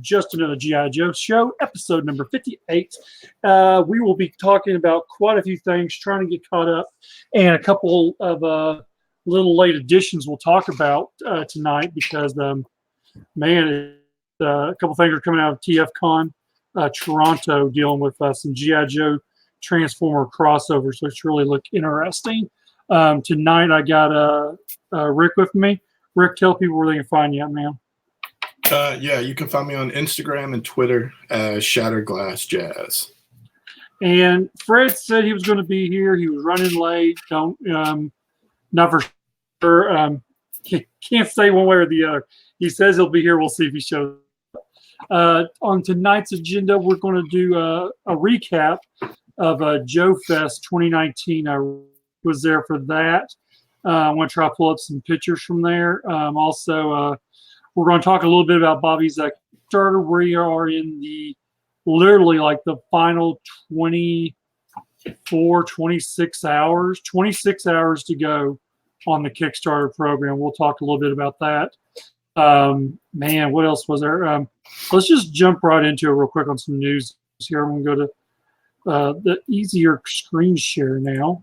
Just Another G.I. Joe Show, episode number 58. We will be talking about quite a few things, trying to get caught up, and a couple of little late additions we'll talk about tonight because, man, a couple things are coming out of TFCon Toronto dealing with some G.I. Joe Transformer crossovers, which really look interesting. Tonight I got Rick with me. Rick, tell people where they can find you at, man. Yeah, you can find me on Instagram and Twitter as Shatrdglassjazz. And Fred said he was going to be here. He was running late. Not for sure. Can't say one way or the other. He says he'll be here. We'll see if he shows up. On tonight's agenda, we're going to do a recap of Joefest 2019. I was there for that. I want to try to pull up some pictures from there. Also, we're going to talk a little bit about Bobby's Kickstarter. We are in literally like the final 26 hours to go on the Kickstarter program. We'll talk a little bit about that. Man, what else was there? Let's just jump right into it real quick on some news here. I'm going to go to the easier screen share now.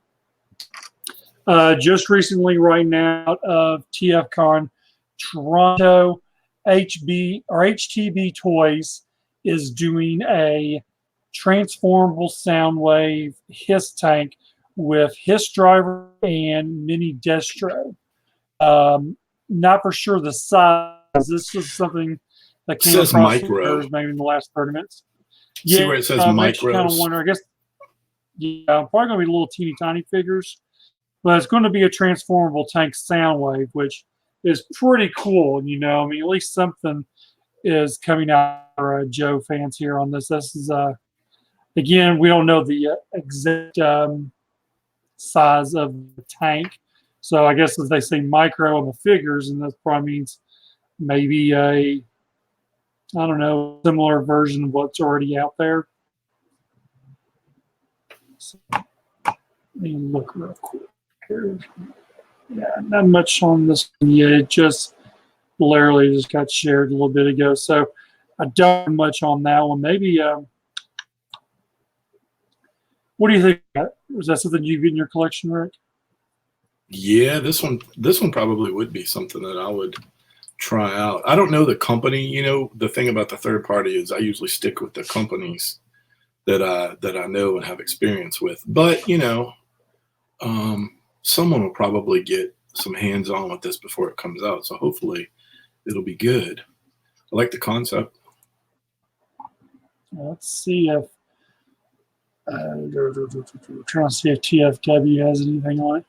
Just recently, right now, out of TFCon Toronto, HTB Toys is doing a transformable Soundwave Hiss tank with Hiss driver and mini Destro. Not for sure the size. This is something that came across micro. Maybe in the last 30 minutes. See where it says micro? Kind of wonder. I guess probably going to be little teeny tiny figures, but it's going to be a transformable tank Soundwave, which is pretty cool. You know, I mean, at least something is coming out for Joe fans here on this. This is again, we don't know the exact size of the tank, so I guess as they say micro on the figures, and that probably means maybe a similar version of what's already out there. So, let me look real quick here. Yeah, not much on this one yet. It just literally just got shared a little bit ago, so I don't have much on that one. Maybe, what do you think? Was that something you get in your collection, Rick? Yeah, this one probably would be something that I would try out. I don't know the company. You know, the thing about the third party is I usually stick with the companies that I know and have experience with. But you know, someone will probably get some hands-on with this before it comes out, so hopefully it'll be good. I like the concept. Let's see if trying to see if TFW has anything on it.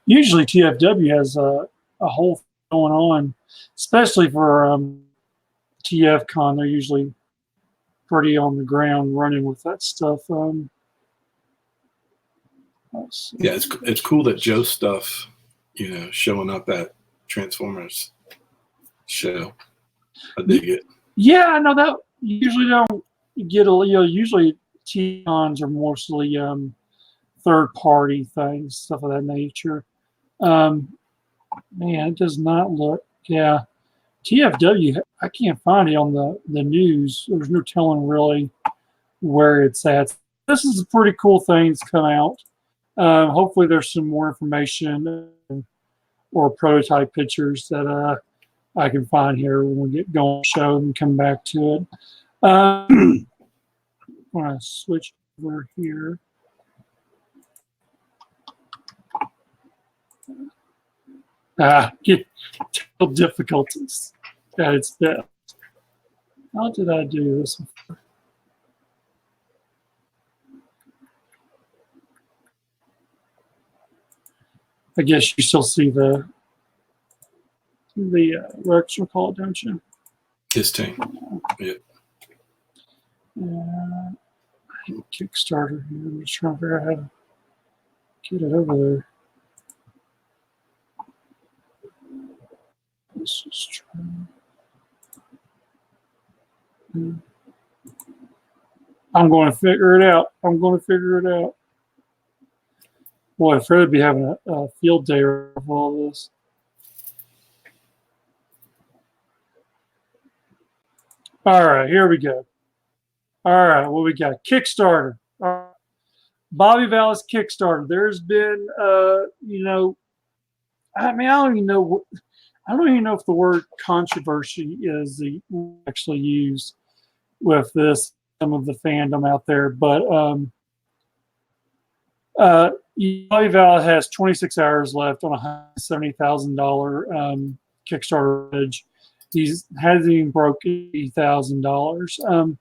Usually TFW has a whole thing going on, especially for TFCon. They're usually pretty on the ground running with that stuff. Yeah, it's cool that Joe stuff, you know, showing up at Transformers show. I dig it. Yeah, I know that you usually don't get usually T-cons are mostly third party things, stuff of that nature. Man, it does not look. Yeah, TFW. I can't find it on the news. There's no telling really where it's at. This is a pretty cool thing that's come out. Hopefully, there's some more information or prototype pictures that I can find here when we get going show and come back to it. I'm going to switch over here. Get technical difficulties at its best. How did I do this one? I guess you still see the Rex recall, don't you? His tank. Yeah. Kickstarter here. I'm just trying to figure out how to get it over there. Let's just try. I'm going to figure it out. Boy, Fred would be having a field day of all this. All right, here we go. All right, what we got? Kickstarter. All right. Bobby Valles Kickstarter. There's been, you know, I mean, I don't even know if the word controversy is the actually used with this, some of the fandom out there, but Bobby Valles has 26 hours left on a $170,000 Kickstarter pledge. He hasn't even broke $80,000.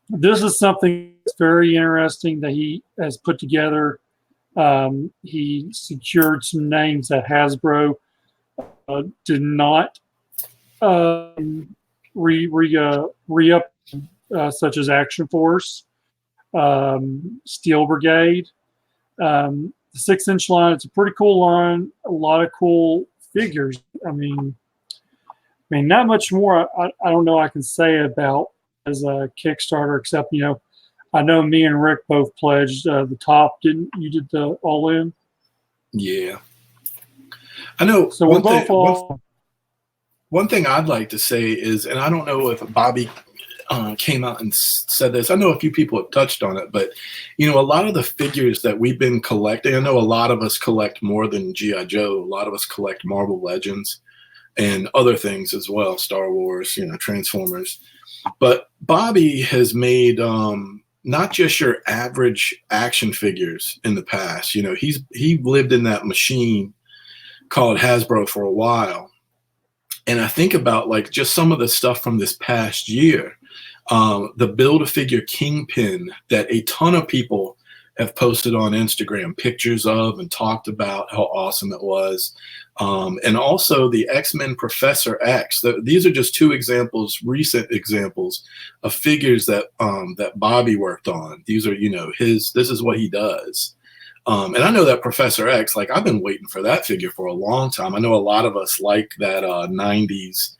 This is something that's very interesting that he has put together. He secured some names that Hasbro did not re-up, such as Action Force, Steel Brigade. The 6-inch line, it's a pretty cool line, a lot of cool figures. I mean, not much more I don't know I can say about as a Kickstarter, except, you know, I know me and Rick both pledged the top. Didn't you? Did the all in? Yeah, I know. So we're both all. One thing I'd like to say is, and I don't know if Bobby came out and said this. I know a few people have touched on it, but, you know, a lot of the figures that we've been collecting, I know a lot of us collect more than G.I. Joe. A lot of us collect Marvel Legends and other things as well, Star Wars, you know, Transformers. But Bobby has made not just your average action figures in the past. You know, he lived in that machine called Hasbro for a while. And I think about like just some of the stuff from this past year, the Build-A-Figure Kingpin that a ton of people have posted on Instagram pictures of and talked about how awesome it was. And also the X-Men Professor X. These are just two examples, recent examples of figures that that Bobby worked on. These are, you know, this is what he does. And I know that Professor X, like I've been waiting for that figure for a long time. I know a lot of us like that 90s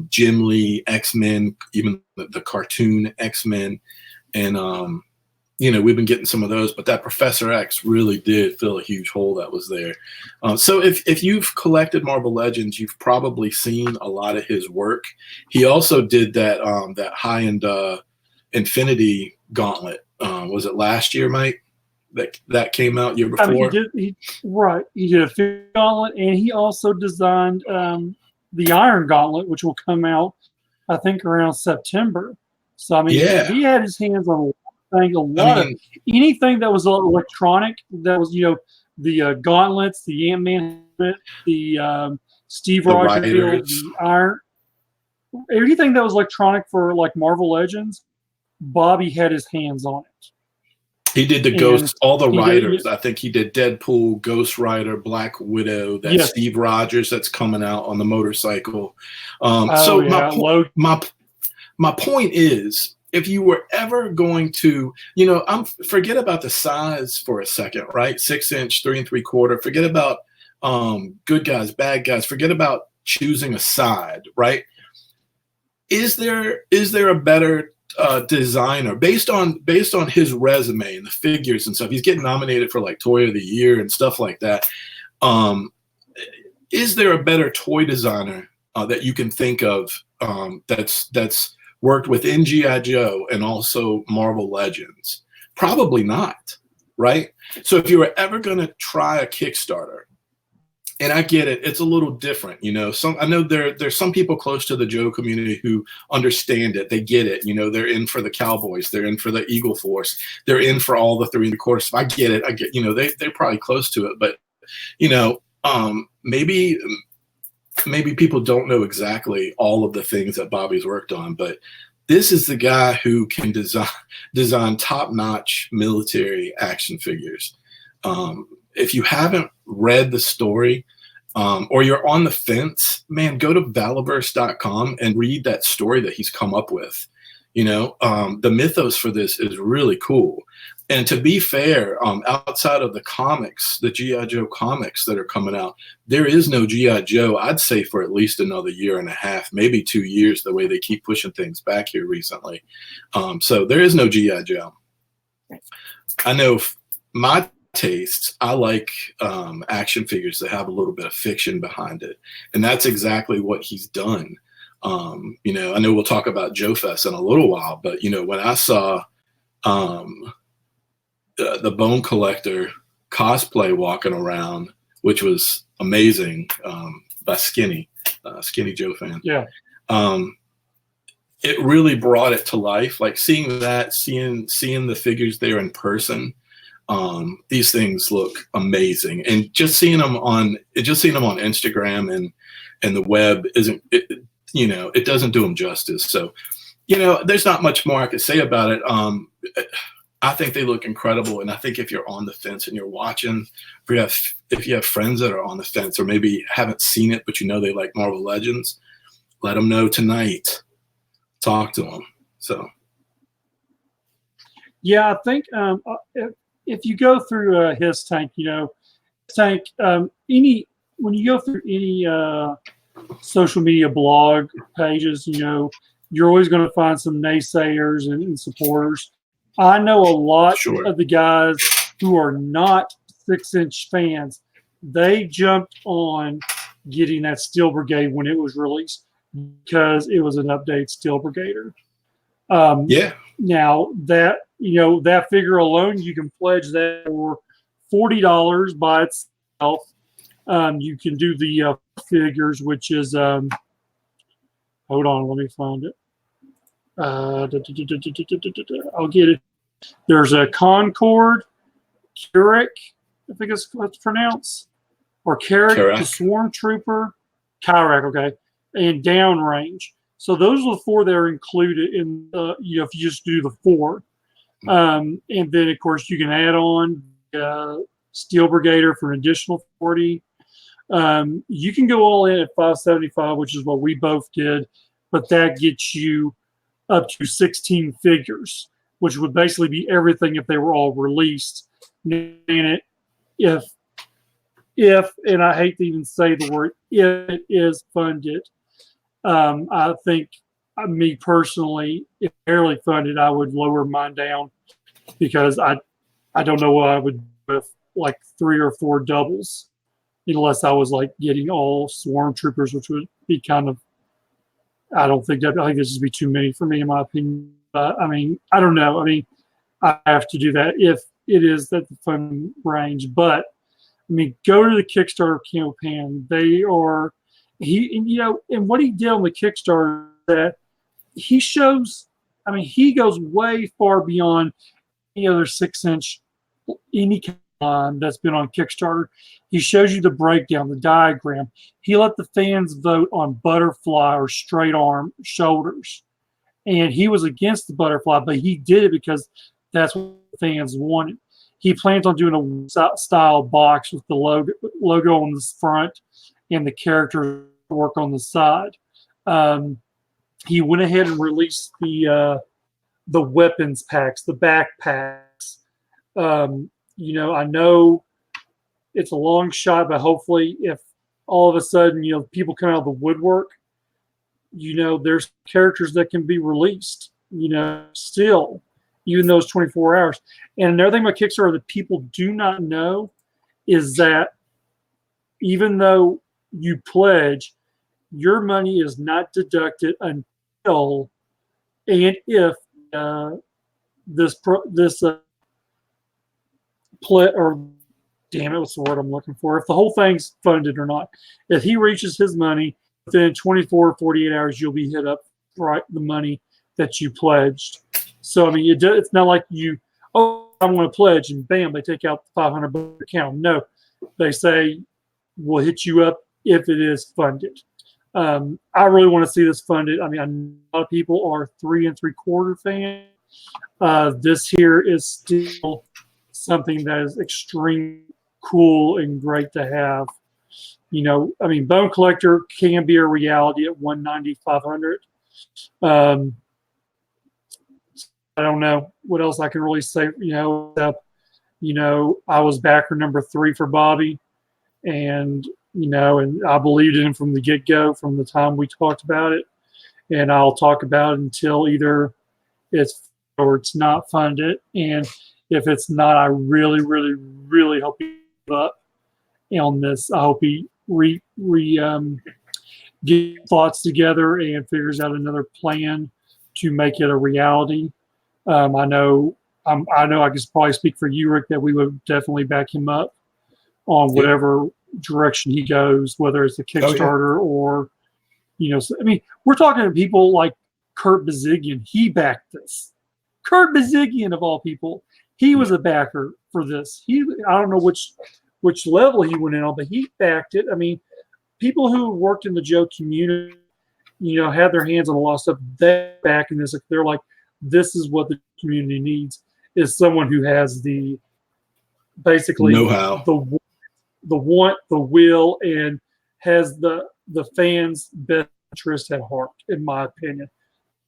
Jim Lee X-Men, even the cartoon X-Men. And, you know, we've been getting some of those, but that Professor X really did fill a huge hole that was there. So if you've collected Marvel Legends, you've probably seen a lot of his work. He also did that that high-end Infinity Gauntlet. Was it last year, Mike? That came out year before. I mean, he did a figure gauntlet, and he also designed the Iron Gauntlet, which will come out, I think, around September. So I mean, yeah, he had his hands on of anything that was electronic. That was, you know, the gauntlets, the Ant-Man, the Steve Rogers build, the Iron. Anything that was electronic for like Marvel Legends, Bobby had his hands on it. He did the Ghosts, all the writers. I think he did Deadpool, Ghost Rider, Black Widow, that Steve Rogers that's coming out on the motorcycle. So my point is, if you were ever going to, you know, forget about the size for a second, right? 6-inch, 3 3/4. Forget about good guys, bad guys. Forget about choosing a side, right? Is there a better designer based on his resume and the figures and stuff? He's getting nominated for like Toy of the Year and stuff like that. Is there a better toy designer that you can think of that's worked within G.I. Joe and also Marvel Legends? Probably not, right? So if you were ever going to try a Kickstarter, and I get it, it's a little different, you know. I know there's some people close to the Joe community who understand it. They get it, you know. They're in for the Cowboys, they're in for the Eagle Force, they're in for all the 3 3/4. I get it. I get, you know, they're probably close to it, but you know, maybe people don't know exactly all of the things that Bobby's worked on, but this is the guy who can design top-notch military action figures. If you haven't read the story or you're on the fence, man, go to Valaverse.com and read that story that he's come up with. You know, the mythos for this is really cool. And to be fair, outside of the comics, the G.I. Joe comics that are coming out, there is no G.I. Joe, I'd say, for at least another 1.5 years, maybe 2 years, the way they keep pushing things back here recently. So there is no G.I. Joe. I know my tastes, I like action figures that have a little bit of fiction behind it. And that's exactly what he's done. You know, I know we'll talk about Joefest in a little while, but you know, when I saw the Bone Collector cosplay walking around, which was amazing, by Skinny Joe fan. Yeah. It really brought it to life. Like seeing that, seeing the figures there in person. These things look amazing, and just seeing them on Instagram and the web isn't, you know, it doesn't do them justice. So, you know, there's not much more I could say about it. I think they look incredible, and I think if you're on the fence and you're watching, if you have friends that are on the fence or maybe haven't seen it but you know they like Marvel Legends, let them know tonight. Talk to them. So, yeah, I think if you go through his tank, you know, when you go through any social media blog pages, you know, you're always going to find some naysayers and supporters. I know a lot of the guys who are not 6-inch fans. They jumped on getting that Steel Brigade when it was released because it was an updated Steel Brigader. yeah. Now that, you know, that figure alone, you can pledge that for $40 by itself. You can do the figures, which is hold on, let me find it. I'll get it. There's a Concord, Keurig, I think it's pronounced, or Carrick, the Swarm Trooper, Kyrak, okay, and Downrange. So those are the 4 that are included in, you know, if you just do the 4. And then, of course, you can add on Steel Brigader for an additional 40. You can go all in at $575, which is what we both did, but that gets you up to 16 figures, which would basically be everything if they were all released. And if and I hate to even say the word, if it is funded, I think, me personally, if barely funded, I would lower mine down because I don't know what I would do with like 3 or 4 doubles, unless I was like getting all Swarm Troopers, which would be kind of, I think this would be too many for me in my opinion. I mean, I don't know. I mean, I have to do that if it is at the fund range. But I mean, go to the Kickstarter campaign. They are, you know, and what he did on the Kickstarter, that he shows, I mean, he goes way far beyond any other 6-inch, any kind that's been on Kickstarter. He shows you the breakdown, the diagram. He let the fans vote on butterfly or straight arm shoulders. And he was against the butterfly, but he did it because that's what the fans wanted. He plans on doing a style box with the logo on the front and the character work on the side. He went ahead and released the weapons packs, the backpacks. You know, I know it's a long shot, but hopefully, if all of a sudden, you know, people come out of the woodwork, you know, there's characters that can be released, you know, still, even those 24 hours. And another thing about Kickstarter that people do not know is that even though you pledge, your money is not deducted until and if what's the word I'm looking for? If the whole thing's funded or not. If he reaches his money within 24 or 48 hours, you'll be hit up for the money that you pledged. So, I mean, it's not like you, oh, I want to pledge, and bam, they take out the $500 account. No, they say, we'll hit you up if it is funded. I really want to see this funded. I mean, I know a lot of people are 3 3/4 fans. This here is still something that is extremely cool and great to have. You know, I mean, Bone Collector can be a reality at $190, $500. I don't know what else I can really say. You know, I was backer number 3 for Bobby, and you know, and I believed in him from the get-go, from the time we talked about it, and I'll talk about it until either it's or it's not funded. And if it's not, I really, really, really hope he give up on this. I hope he get thoughts together and figures out another plan to make it a reality. I know I can probably speak for you, Rick, that we would definitely back him up on whatever direction he goes, whether it's a Kickstarter or, I mean, we're talking to people like Kurt Bazigian. He backed this. Kurt Bazigian, of all people, he was a backer for this. I don't know which level he went in on, but he backed it. I mean, people who worked in the Joe community, had their hands on a lot of stuff. They're backing this. They're like, this is what the community needs, is someone who has the basically know-how, the want, the will, and has the fans' best interest at heart, in my opinion.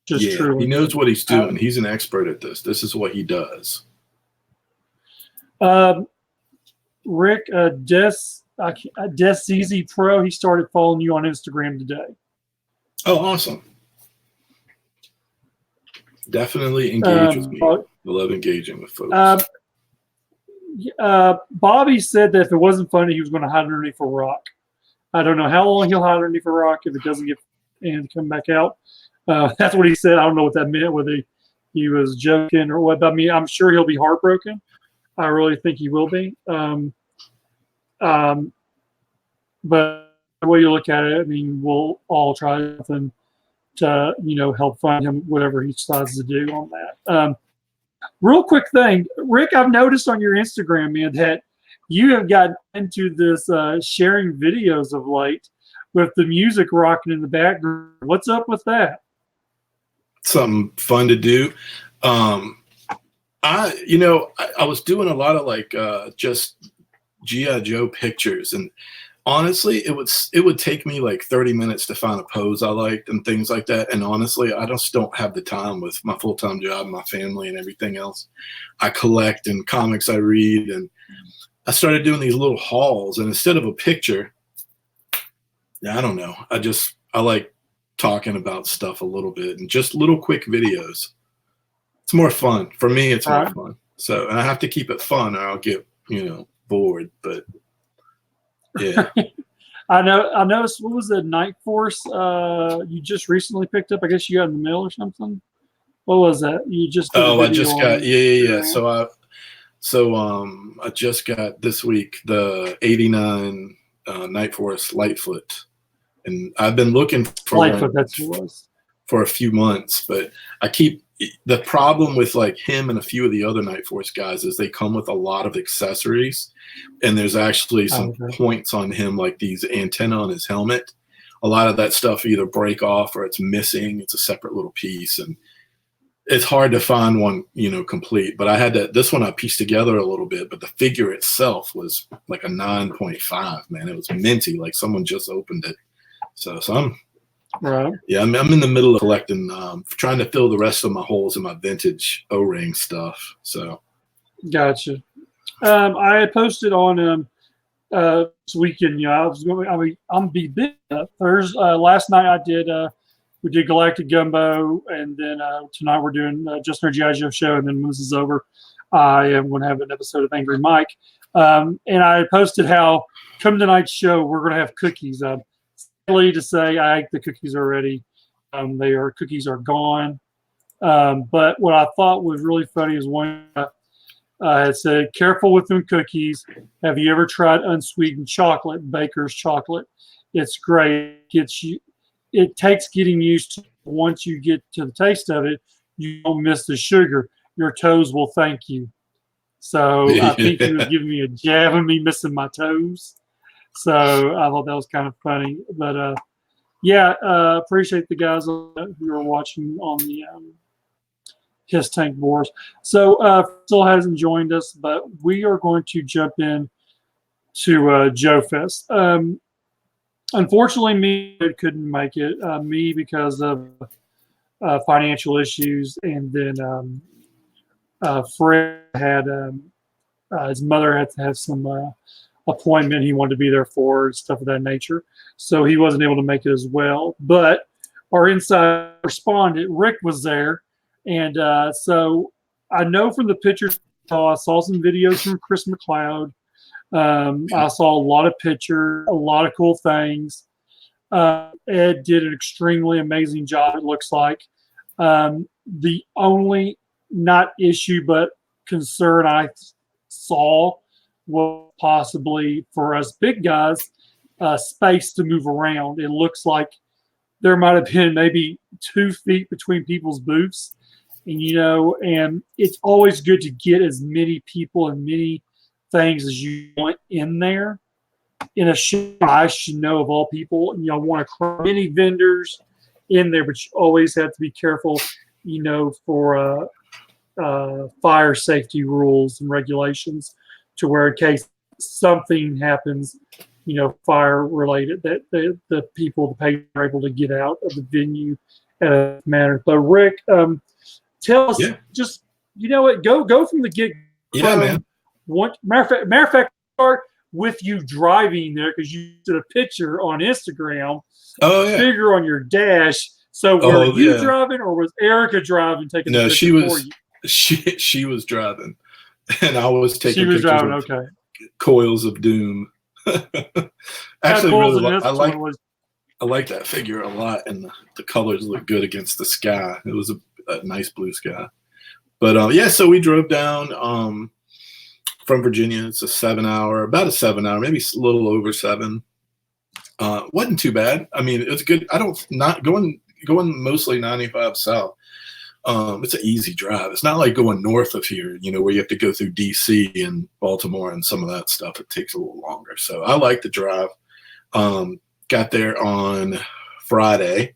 Just true. He knows what he's doing. He's an expert at this. This is what he does. Rick, DesCZ Pro, he started following you on Instagram today. Oh, awesome. Definitely engage with me. I love engaging with folks. Bobby said that if it wasn't funny, he was going to hide underneath a rock. I don't know how long he'll hide underneath a rock if it doesn't get and come back out. That's what he said. I don't know what that meant, whether he was joking or what. I mean, I'm sure he'll be heartbroken. I really think he will be. But the way you look at it, I mean, we'll all try something to, help fund him, whatever he decides to do on that. Real quick thing, Rick, I've noticed on your Instagram, man, that you have gotten into this sharing videos of late with the music rocking in the background. What's up with that? Something fun to do. I was doing a lot of just G.I. Joe pictures, and honestly, it would take me like 30 minutes to find a pose I liked and things like that. And honestly, I just don't have the time with my full-time job, my family, and everything else. I collect and comics I read, and I started doing these little hauls. And instead of a picture, I don't know. I like talking about stuff a little bit and just little quick videos. It's more fun for me. It's more fun. So, and I have to keep it fun, or I'll get bored. But yeah. I noticed, what was the Night Force you just recently picked up? I guess you got in the mail or something. What was that? You just I just got yeah. So I just got this week the 89 Night Force Lightfoot, and I've been looking for Lightfoot. That's what it was. For a few months, but the problem with like him and a few of the other Night Force guys is they come with a lot of accessories, and there's actually some points on him, like these antenna on his helmet. A lot of that stuff either break off or it's missing. It's a separate little piece, and it's hard to find one, complete. But I had this one I pieced together a little bit, but the figure itself was like a 9.5, man. It was minty, like someone just opened it. So I'm right. Yeah, I'm in the middle of collecting, trying to fill the rest of my holes in my vintage O-ring stuff. So, gotcha. I had posted on this weekend. I'm be big Thursday. Last night we did Galactic Gumbo, and then tonight we're doing Just Nerd G.I. Joe show, and then when this is over, I am going to have an episode of Angry Mike. And I posted how come tonight's show we're going to have cookies. To say I ate the cookies already. Cookies are gone. But what I thought was really funny is one had said, "Careful with them cookies. Have you ever tried unsweetened chocolate, Baker's chocolate? It's great. It takes getting used to. Once you get to the taste of it, you don't miss the sugar. Your toes will thank you." So I think he was giving me a jab of me missing my toes. So I thought that was kind of funny, but appreciate the guys who are watching on the His Tank Wars. So still hasn't joined us, but we are going to jump in to Joefest. Unfortunately, me couldn't make it. Me because of financial issues, and then Fred had his mother had to have some appointment he wanted to be there for, stuff of that nature, so he wasn't able to make it as well. But our inside respondent Rick was there, and so I know from the pictures I saw some videos from Chris McLeod. I saw a lot of pictures, a lot of cool things. Ed did an extremely amazing job, it looks like. The only, not issue, but concern I saw was possibly for us big guys, space to move around. It looks like there might have been maybe 2 feet between people's booths. And it's always good to get as many people and many things as you want in there. In a show, I should know of all people, I want to cram many vendors in there, but you always have to be careful, for fire safety rules and regulations, to where in case something happens, fire related, that the people, the patrons are able to get out of the venue in a manner. But Rick, tell us, just go from the get. Yeah, man. Matter of fact, start with you driving there, because you did a picture on Instagram. Oh yeah. Figure on your dash. So were you driving, or was Erica driving, taking the picture for you? She was driving, and I was taking pictures driving, of okay. Coils of Doom. Actually, I like that figure a lot, and the colors look good against the sky. It was a nice blue sky. But so we drove down from Virginia. It's about a 7 hour, maybe a little over 7. Wasn't too bad. I mean, it's good. Not going mostly 95 south. It's an easy drive. It's not like going north of here, where you have to go through DC and Baltimore and some of that stuff. It takes a little longer. So I like the drive. Got there on Friday.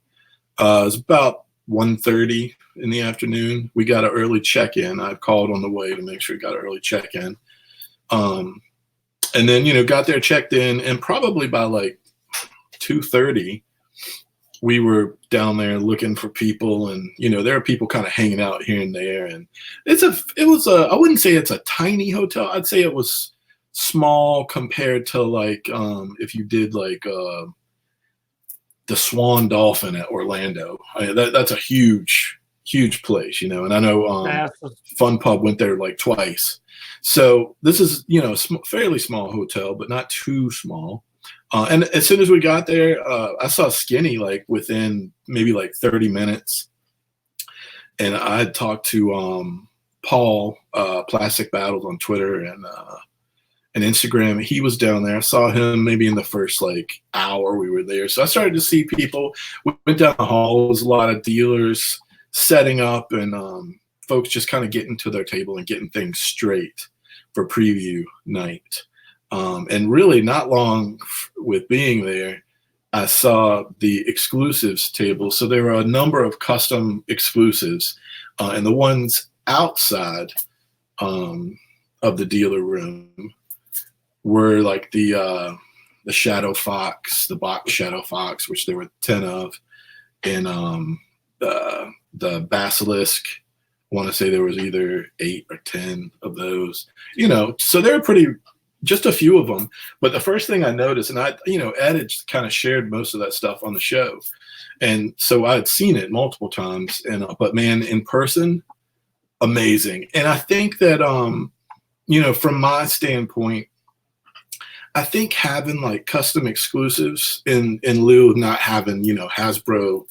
It was about 1:30 in the afternoon. We got an early check-in. I called on the way to make sure we got an early check-in. And then, got there, checked in, and probably by like 2:30, we were down there looking for people, and there are people kind of hanging out here and there. And I wouldn't say it's a tiny hotel. I'd say it was small compared to like if you did like the Swan Dolphin at Orlando. That's a huge place, and I know Fun Pub went there like twice. So this is a fairly small hotel, but not too small. And as soon as we got there, I saw Skinny like within maybe like 30 minutes. And I had talked to Paul, Plastic Battles on Twitter and Instagram. He was down there. I saw him maybe in the first like hour we were there. So I started to see people. We went down the hall. There was a lot of dealers setting up, and folks just kind of getting to their table and getting things straight for preview night. And really not long with being there, I saw the exclusives table. So there were a number of custom exclusives, and the ones outside of the dealer room were like the Shadow Fox, the box Shadow Fox, which there were 10 of, and the Basilisk. I want to say there was either 8 or 10 of those. So they were just a few of them. But the first thing I noticed, and Ed had kind of shared most of that stuff on the show, and so I had seen it multiple times. And but man, in person, amazing. And I think that from my standpoint, I think having like custom exclusives in lieu of not having Hasbro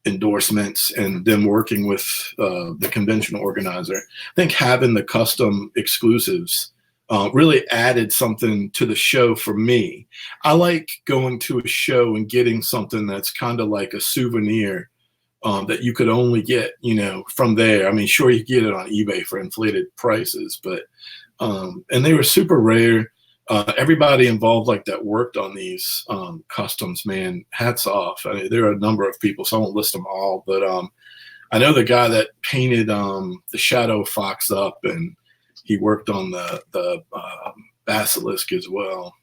endorsements and them working with the convention organizer, I think having the custom exclusives really added something to the show for me. I like going to a show and getting something that's kind of like a souvenir that you could only get, from there. I mean, sure, you get it on eBay for inflated prices, but and they were super rare. Everybody involved like that worked on these customs, man, hats off. I mean, there are a number of people, so I won't list them all, but I know the guy that painted the Shadow Fox up, and he worked on the Basilisk as well.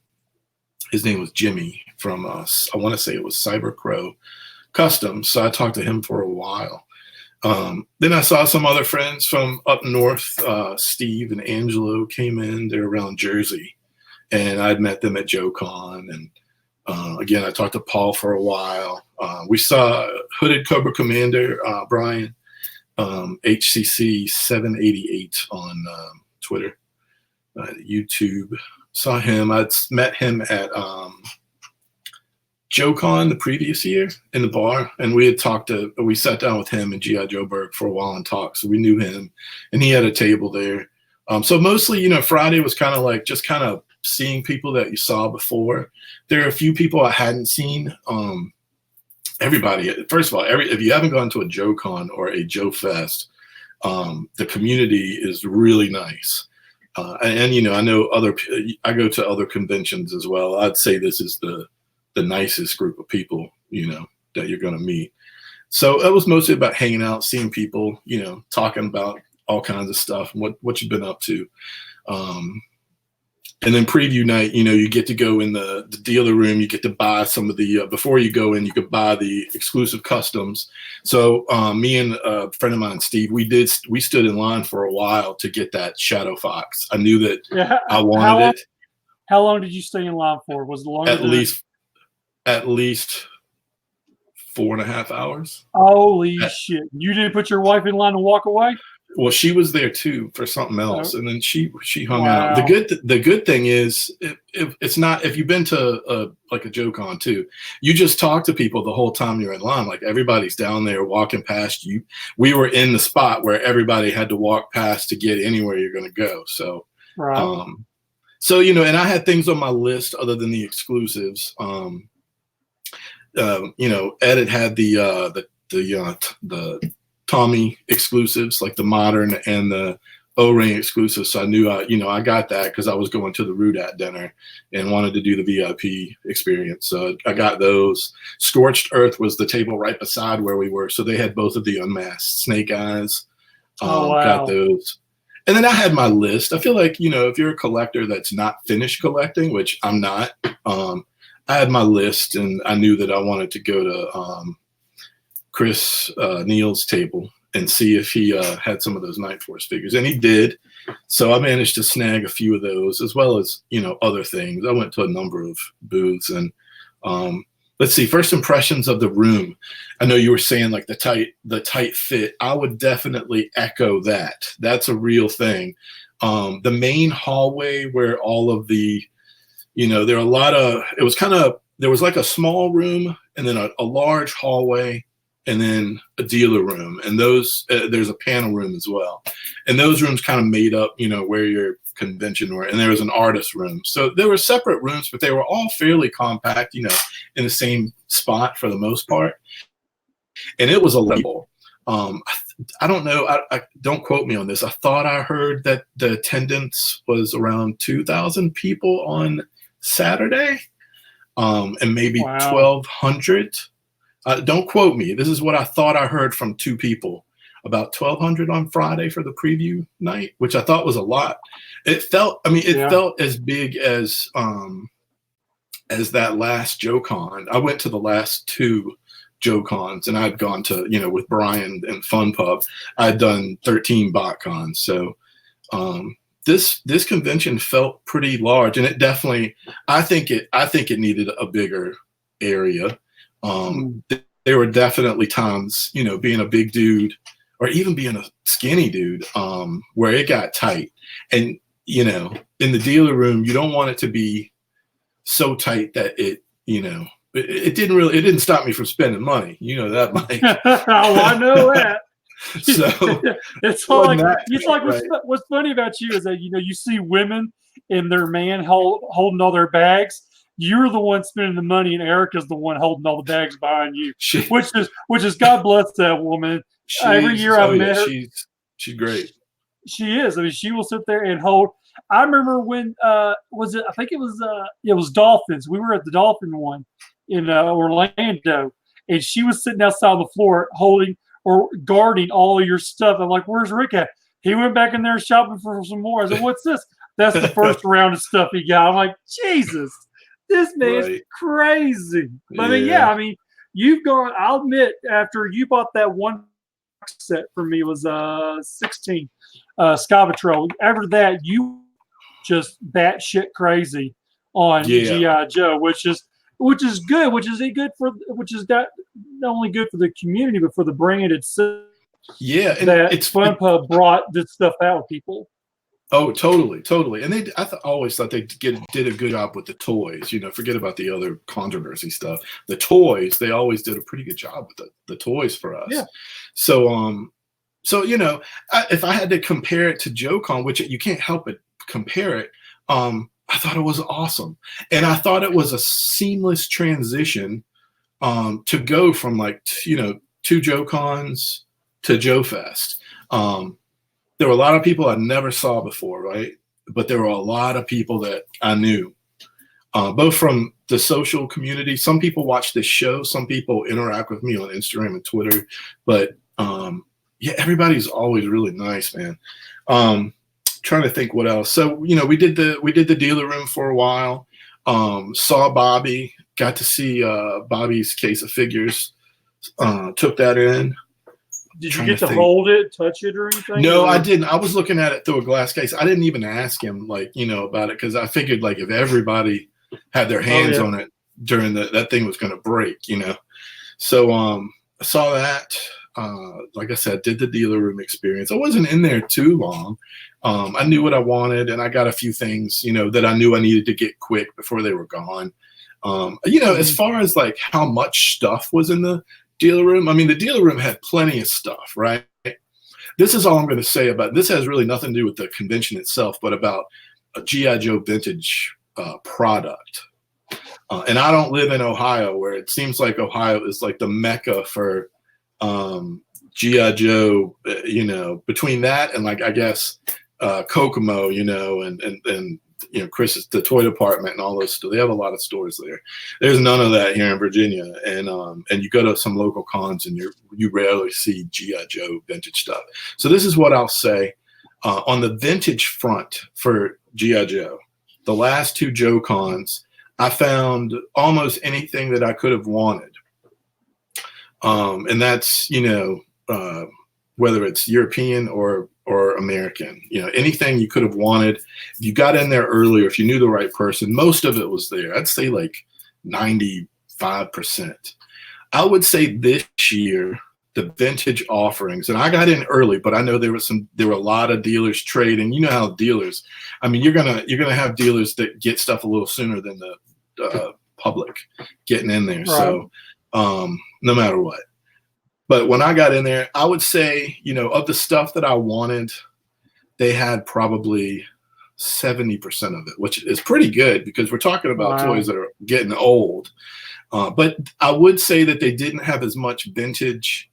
His name was Jimmy from, I want to say it was Cyber Crow Customs. So I talked to him for a while. Then I saw some other friends from up north. Steve and Angelo came in. They're around Jersey. And I'd met them at JoeCon. And again, I talked to Paul for a while. We saw Hooded Cobra Commander, Brian, HCC 788 on Twitter, YouTube. Saw him. I'd met him at JoeCon the previous year in the bar, and we sat down with him and G.I. Joe Berg for a while and talked. So we knew him, and he had a table there. So mostly, Friday was kind of like just kind of seeing people that you saw before. There are a few people I hadn't seen. Everybody, first of all, if you haven't gone to a JoeCon or a Joefest, the community is really nice. And I know I go to other conventions as well. I'd say this is the nicest group of people, that you're going to meet. So it was mostly about hanging out, seeing people, talking about all kinds of stuff and what you've been up to. And then preview night, you get to go in the dealer room. You get to buy some of the, before you go in, you could buy the exclusive customs. So me and a friend of mine, Steve, we stood in line for a while to get that Shadow Fox. I knew that I wanted it. How long did you stay in line for? Was it longer? At least 4.5 hours. Holy shit. You didn't put your wife in line and walk away? Well, she was there too for something else, and then she hung out. The good thing is, if you've been to like a JoeCon too, you just talk to people the whole time you're in line. Like everybody's down there walking past you. We were in the spot where everybody had to walk past to get anywhere you're going to go. So, and I had things on my list other than the exclusives. Ed had the Tommy exclusives, like the modern and the O-ring exclusives. So I knew I got that because I was going to the Rudat dinner and wanted to do the VIP experience. So I got those. Scorched Earth was the table right beside where we were. So they had both of the unmasked Snake Eyes. Got those. And then I had my list. I feel like, if you're a collector that's not finished collecting, which I'm not, I had my list and I knew that I wanted to go to Chris Neal's table and see if he had some of those Night Force figures, and he did. So I managed to snag a few of those, as well as other things. I went to a number of booths, and let's see. First impressions of the room. I know you were saying like the tight fit. I would definitely echo that. That's a real thing. The main hallway where all of the, there are a lot of. It was there was like a small room and then a large hallway. And then a dealer room, and those there's a panel room as well, and those rooms kind of made up, where your convention were, and there was an artist room. So there were separate rooms, but they were all fairly compact, in the same spot for the most part. And it was a label. I don't know. I don't quote me on this. I thought I heard that the attendance was around 2,000 people on Saturday, and maybe 1,200. Don't quote me. This is what I thought I heard from two people. About 1,200 on Friday for the preview night, which I thought was a lot. It felt as big as that last JoeCon. I went to the last two JoeCons, and I'd gone to, with Brian and Fun Pub, I'd done 13 BotCons. So this convention felt pretty large, and it definitely, I think it needed a bigger area. There were definitely times, being a big dude or even being a skinny dude, where it got tight. And, in the dealer room, you don't want it to be so tight that it didn't stop me from spending money. That, Mike. Oh, I know that. So it's like what's funny about you is that, you see women and their man holding all their bags. You're the one spending the money, and Erica's the one holding all the bags behind you. Which is God bless that woman. Every year I've met her. She's great. She is. I mean, she will sit there and hold. I remember when was it? I think it was Dolphins. We were at the Dolphin one in Orlando, and she was sitting outside on the floor holding or guarding all of your stuff. I'm like, "Where's Rick at?" He went back in there shopping for some more. I said, "What's this?" That's the first round of stuff he got. I'm like, Jesus. This man's crazy. But I mean, you've gone, I'll admit, after you bought that one set for me, was 16 Sky Patrol. After that, you just batshit crazy on G.I. Joe, which is good, which is not only good for the community, but for the brand itself. Yeah. And that Fun Pub brought this stuff out with people. Oh, totally, totally. And always thought they did a good job with the toys. You know, forget about the other controversy stuff. The toys, they always did a pretty good job with the toys for us. Yeah. So you know, if I had to compare it to JoeCon, which you can't help but compare it, I thought it was awesome, and I thought it was a seamless transition to go from like two JoeCons to Joefest. There were a lot of people I never saw before, right? But there were a lot of people that I knew, both from the social community. Some people watch this show. Some people interact with me on Instagram and Twitter. But yeah, everybody's always really nice, man. Trying to think what else. So we did the dealer room for a while. Saw Bobby. Got to see Bobby's case of figures. Took that in. Did you get to hold it, touch it, or anything? No, I didn't. I was looking at it through a glass case. I didn't even ask him, about it, because I figured, like, if everybody had their hands on it during that thing was going to break, So I saw that. Like I said, did the dealer room experience. I wasn't in there too long. I knew what I wanted, and I got a few things, that I knew I needed to get quick before they were gone. As far as like how much stuff was in the dealer room, I mean, the dealer room had plenty of stuff, right? This is all I'm going to say about this. Has really nothing to do with the convention itself, but about a G.I. Joe vintage product. And I don't live in Ohio, where it seems like Ohio is like the mecca for G.I. Joe, between that and, like, I guess Kokomo, and Chris's, the toy department, and all those. They have a lot of stores there. There's none of that here in Virginia, and you go to some local cons and you rarely see G.I. Joe vintage stuff. So this is what I'll say on the vintage front for G.I. Joe. The last two Joe cons, I found almost anything that I could have wanted, and that's whether it's European or American, anything you could have wanted. If you got in there earlier, if you knew the right person, most of it was there. I'd say like 95%. I would say this year, the vintage offerings, and I got in early, but I know there were a lot of dealers trading. You know how dealers, I mean, you're gonna have dealers that get stuff a little sooner than the public getting in there. Right. So no matter what. But when I got in there, I would say, of the stuff that I wanted, they had probably 70% of it, which is pretty good, because we're talking about toys that are getting old. But I would say that they didn't have as much vintage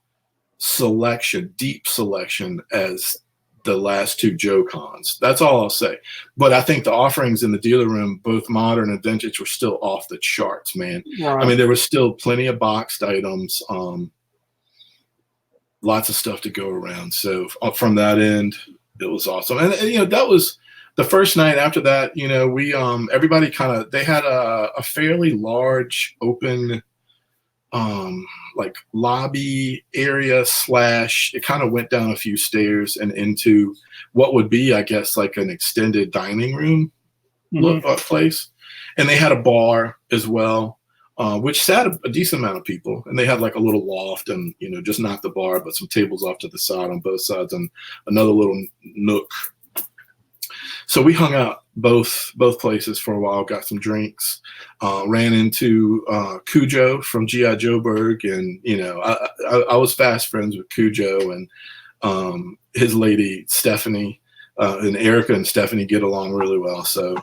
selection, deep selection, as the last two Joe cons. That's all I'll say. But I think the offerings in the dealer room, both modern and vintage, were still off the charts, man. Right. I mean, there was still plenty of boxed items. Lots of stuff to go around. So from that end, it was awesome. And that was the first night. After that, we everybody they had a fairly large open like lobby area / it kind of went down a few stairs and into what would be, I guess, like an extended dining room place. And they had a bar as well, which sat a decent amount of people. And they had like a little loft and, just not the bar, but some tables off to the side on both sides and another little nook. So we hung out both places for a while, got some drinks, ran into Cujo from G.I. Joeberg. And, I was fast friends with Cujo and his lady, Stephanie, and Erica and Stephanie get along really well. So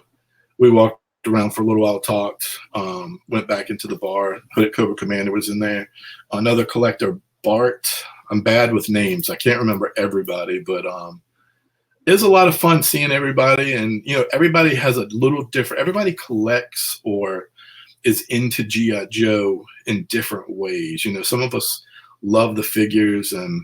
we walked around for a little while, talked, went back into the bar. Hooded Cobra Commander was in there. Another collector, Bart. I'm bad with names. I can't remember everybody, but it was a lot of fun seeing everybody. And, everybody has a little different, everybody collects or is into G.I. Joe in different ways. Some of us love the figures, and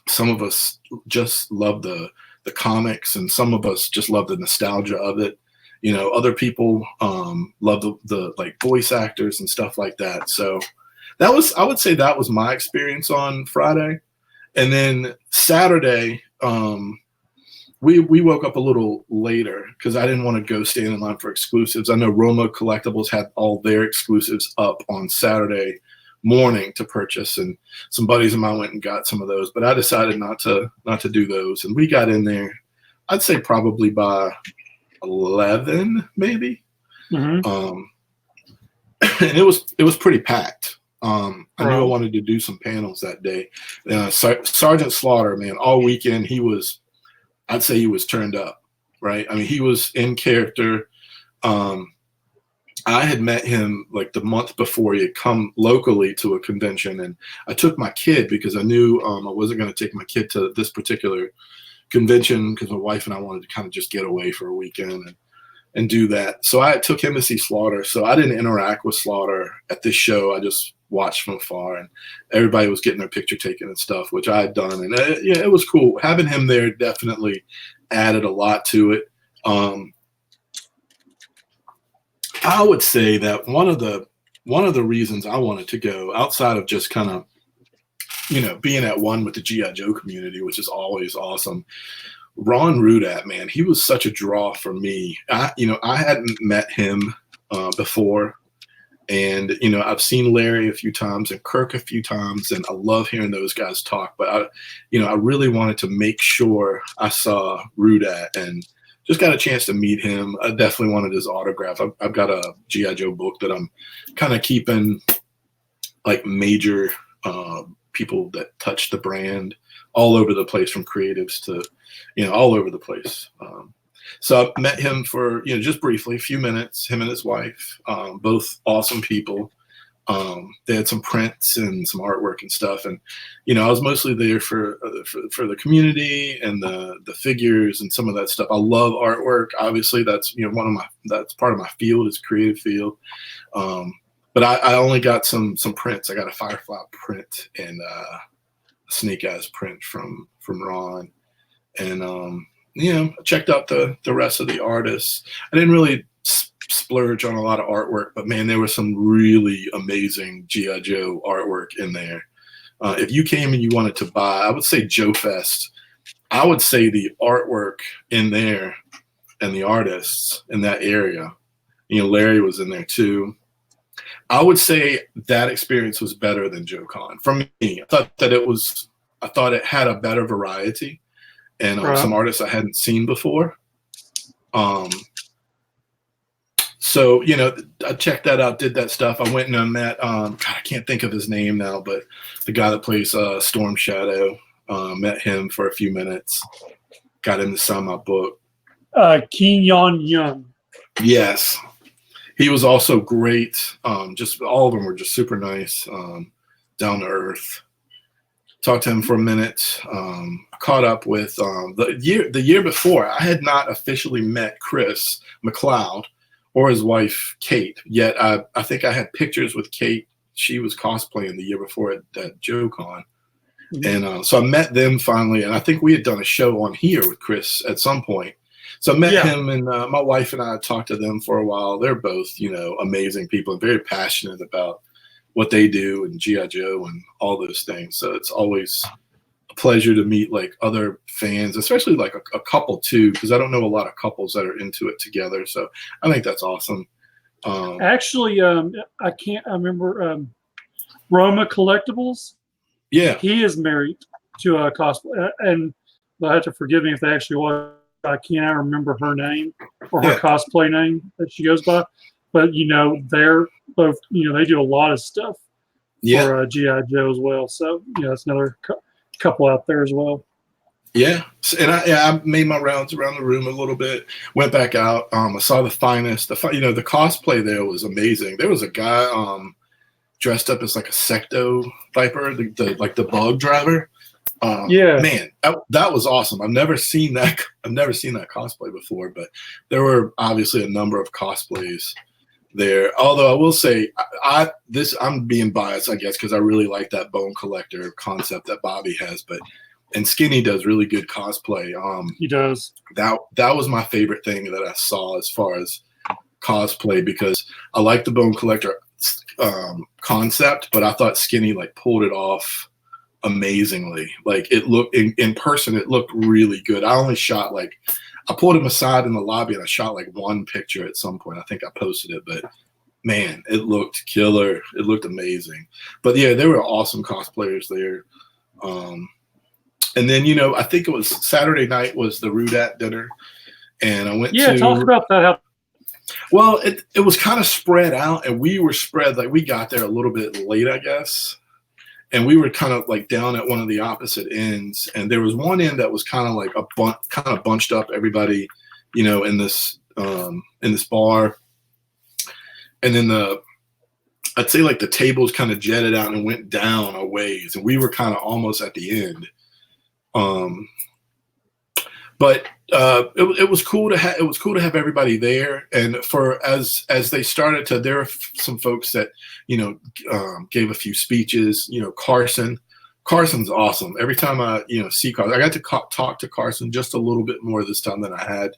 some of us just love the comics, and some of us just love the nostalgia of it. Other people love the like voice actors and stuff like that. So I would say that was my experience on Friday. And then Saturday, we woke up a little later because I didn't want to go stand in line for exclusives. I know Roma Collectibles had all their exclusives up on Saturday morning to purchase, and some buddies of mine went and got some of those, but I decided not to do those. And we got in there I'd say probably by 11, maybe. Mm-hmm. And it was pretty packed. I knew I Right. wanted to do some panels that day. Sergeant Slaughter, man, all weekend I'd say he was turned up, right? I mean, he was in character. I had met him like the month before. He had come locally to a convention, and I took my kid because I knew I wasn't going to take my kid to this particular convention because my wife and I wanted to kind of just get away for a weekend and do that. So I took him to see Slaughter. So I didn't interact with Slaughter at this show. I just watched from afar, and everybody was getting their picture taken and stuff, which I had done. And yeah, it was cool. Having him there definitely added a lot to it. I would say that one of the reasons I wanted to go, outside of just kind of, being at one with the G.I. Joe community, which is always awesome. Ron Rudat, man, he was such a draw for me. I hadn't met him before, and I've seen Larry a few times and Kirk a few times, and I love hearing those guys talk. But I really wanted to make sure I saw Rudat and just got a chance to meet him. I definitely wanted his autograph. I've got a G.I. Joe book that I'm kind of keeping, like major people that touch the brand all over the place, from creatives to, all over the place. So I met him for, just briefly, a few minutes, him and his wife, both awesome people. They had some prints and some artwork and stuff. And, I was mostly there for the community and the figures and some of that stuff. I love artwork. Obviously that's, that's part of my field, is creative field. But I only got some prints. I got a Firefly print and a Snake Eyes print from Ron. And, I checked out the rest of the artists. I didn't really splurge on a lot of artwork, but man, there was some really amazing G.I. Joe artwork in there. If you came and you wanted to buy, I would say Joefest. I would say the artwork in there and the artists in that area, Larry was in there too. I would say that experience was better than JoeCon for me. I thought it had a better variety and some artists I hadn't seen before. So, I checked that out, did that stuff. I went and I met, God, I can't think of his name now, but the guy that plays Storm Shadow, met him for a few minutes, got him to sign my book. Kenyon Young. Yes. He was also great. Just all of them were just super nice, down to earth. Talked to him for a minute. Caught up with the year before. I had not officially met Chris McLeod or his wife Kate yet. I think I had pictures with Kate. She was cosplaying the year before at JoeCon. Mm-hmm. And so I met them finally, and I think we had done a show on here with Chris at some point. So I met him, and my wife and I talked to them for a while. They're both, amazing people and very passionate about what they do and G.I. Joe and all those things. So it's always a pleasure to meet like other fans, especially like a couple too, because I don't know a lot of couples that are into it together. So I think that's awesome. Actually, I remember Roma Collectibles. Yeah. He is married to a cosplay, and they'll have to forgive me if they actually watch. I can't remember her name or her cosplay name that she goes by, but they're both, they do a lot of stuff for G.I. Joe as well. So it's another couple out there as well. Yeah, and I made my rounds around the room a little bit. Went back out. I saw the finest. The cosplay there was amazing. There was a guy dressed up as like a Secto Viper, the bug driver. Man, that was awesome. I've never seen that cosplay before, but there were obviously a number of cosplays there. Although I will say, I'm being biased, I guess, because I really like that Bone Collector concept that Bobby has. And Skinny does really good cosplay. He does. That was my favorite thing that I saw as far as cosplay, because I like the Bone Collector concept, but I thought Skinny like pulled it off amazingly. Like it looked in person, it looked really good. I only shot I pulled him aside in the lobby and I shot like one picture at some point. I think I posted it, but man, it looked killer. It looked amazing. But yeah, there were awesome cosplayers there. And then, I think it was Saturday night was the Rudat dinner. And I went to talk about that. Well, it was kind of spread out, and we were spread, like we got there a little bit late, I guess. And we were kind of like down at one of the opposite ends. And there was one end that was kind of like kind of bunched up everybody, in this bar. And then I'd say like the tables kind of jetted out and went down a ways, and we were kind of almost at the end. But it was cool to have everybody there. And as they started to, there were some folks that gave a few speeches. Carson's awesome. Every time I see Carson, I got to talk to Carson just a little bit more this time than I had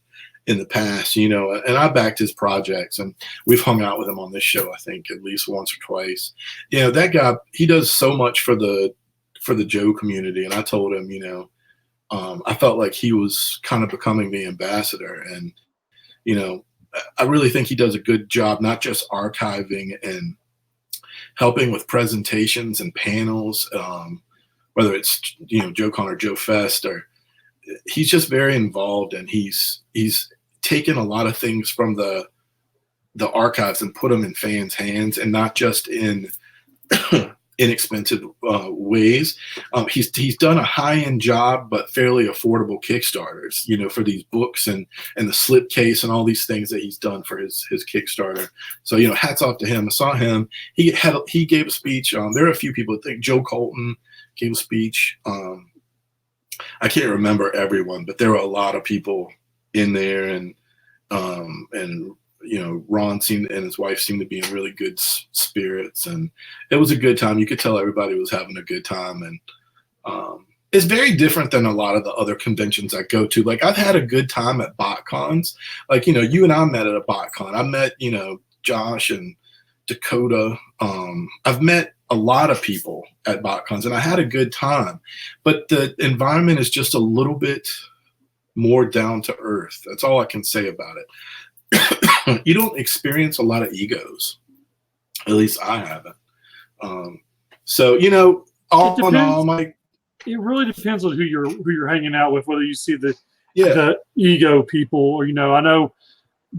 in the past. And I backed his projects, and we've hung out with him on this show, I think, at least once or twice. That guy, he does so much for the Joe community, and I told him, I felt like he was kind of becoming the ambassador, and I really think he does a good job, not just archiving and helping with presentations and panels, whether it's JoeCon or Joefest, or he's just very involved, and he's taken a lot of things from the archives and put them in fans' hands, and not just in inexpensive ways. He's done a high-end job, but fairly affordable Kickstarters, for these books and the slipcase and all these things that he's done for his Kickstarter. So, hats off to him. I saw him. He gave a speech. There are a few people. I think Joe Colton gave a speech. I can't remember everyone, but there were a lot of people in there, and Ron and his wife seemed to be in really good spirits, and it was a good time. You could tell everybody was having a good time, and it's very different than a lot of the other conventions I go to. Like, I've had a good time at BotCons. Like, you and I met at a BotCon. I met, Josh and Dakota. I've met a lot of people at BotCons, and I had a good time, but the environment is just a little bit more down to earth. That's all I can say about it. You don't experience a lot of egos. At least I haven't. So, all in all, Mike, it really depends on who you're hanging out with, whether you see the ego people, or, I know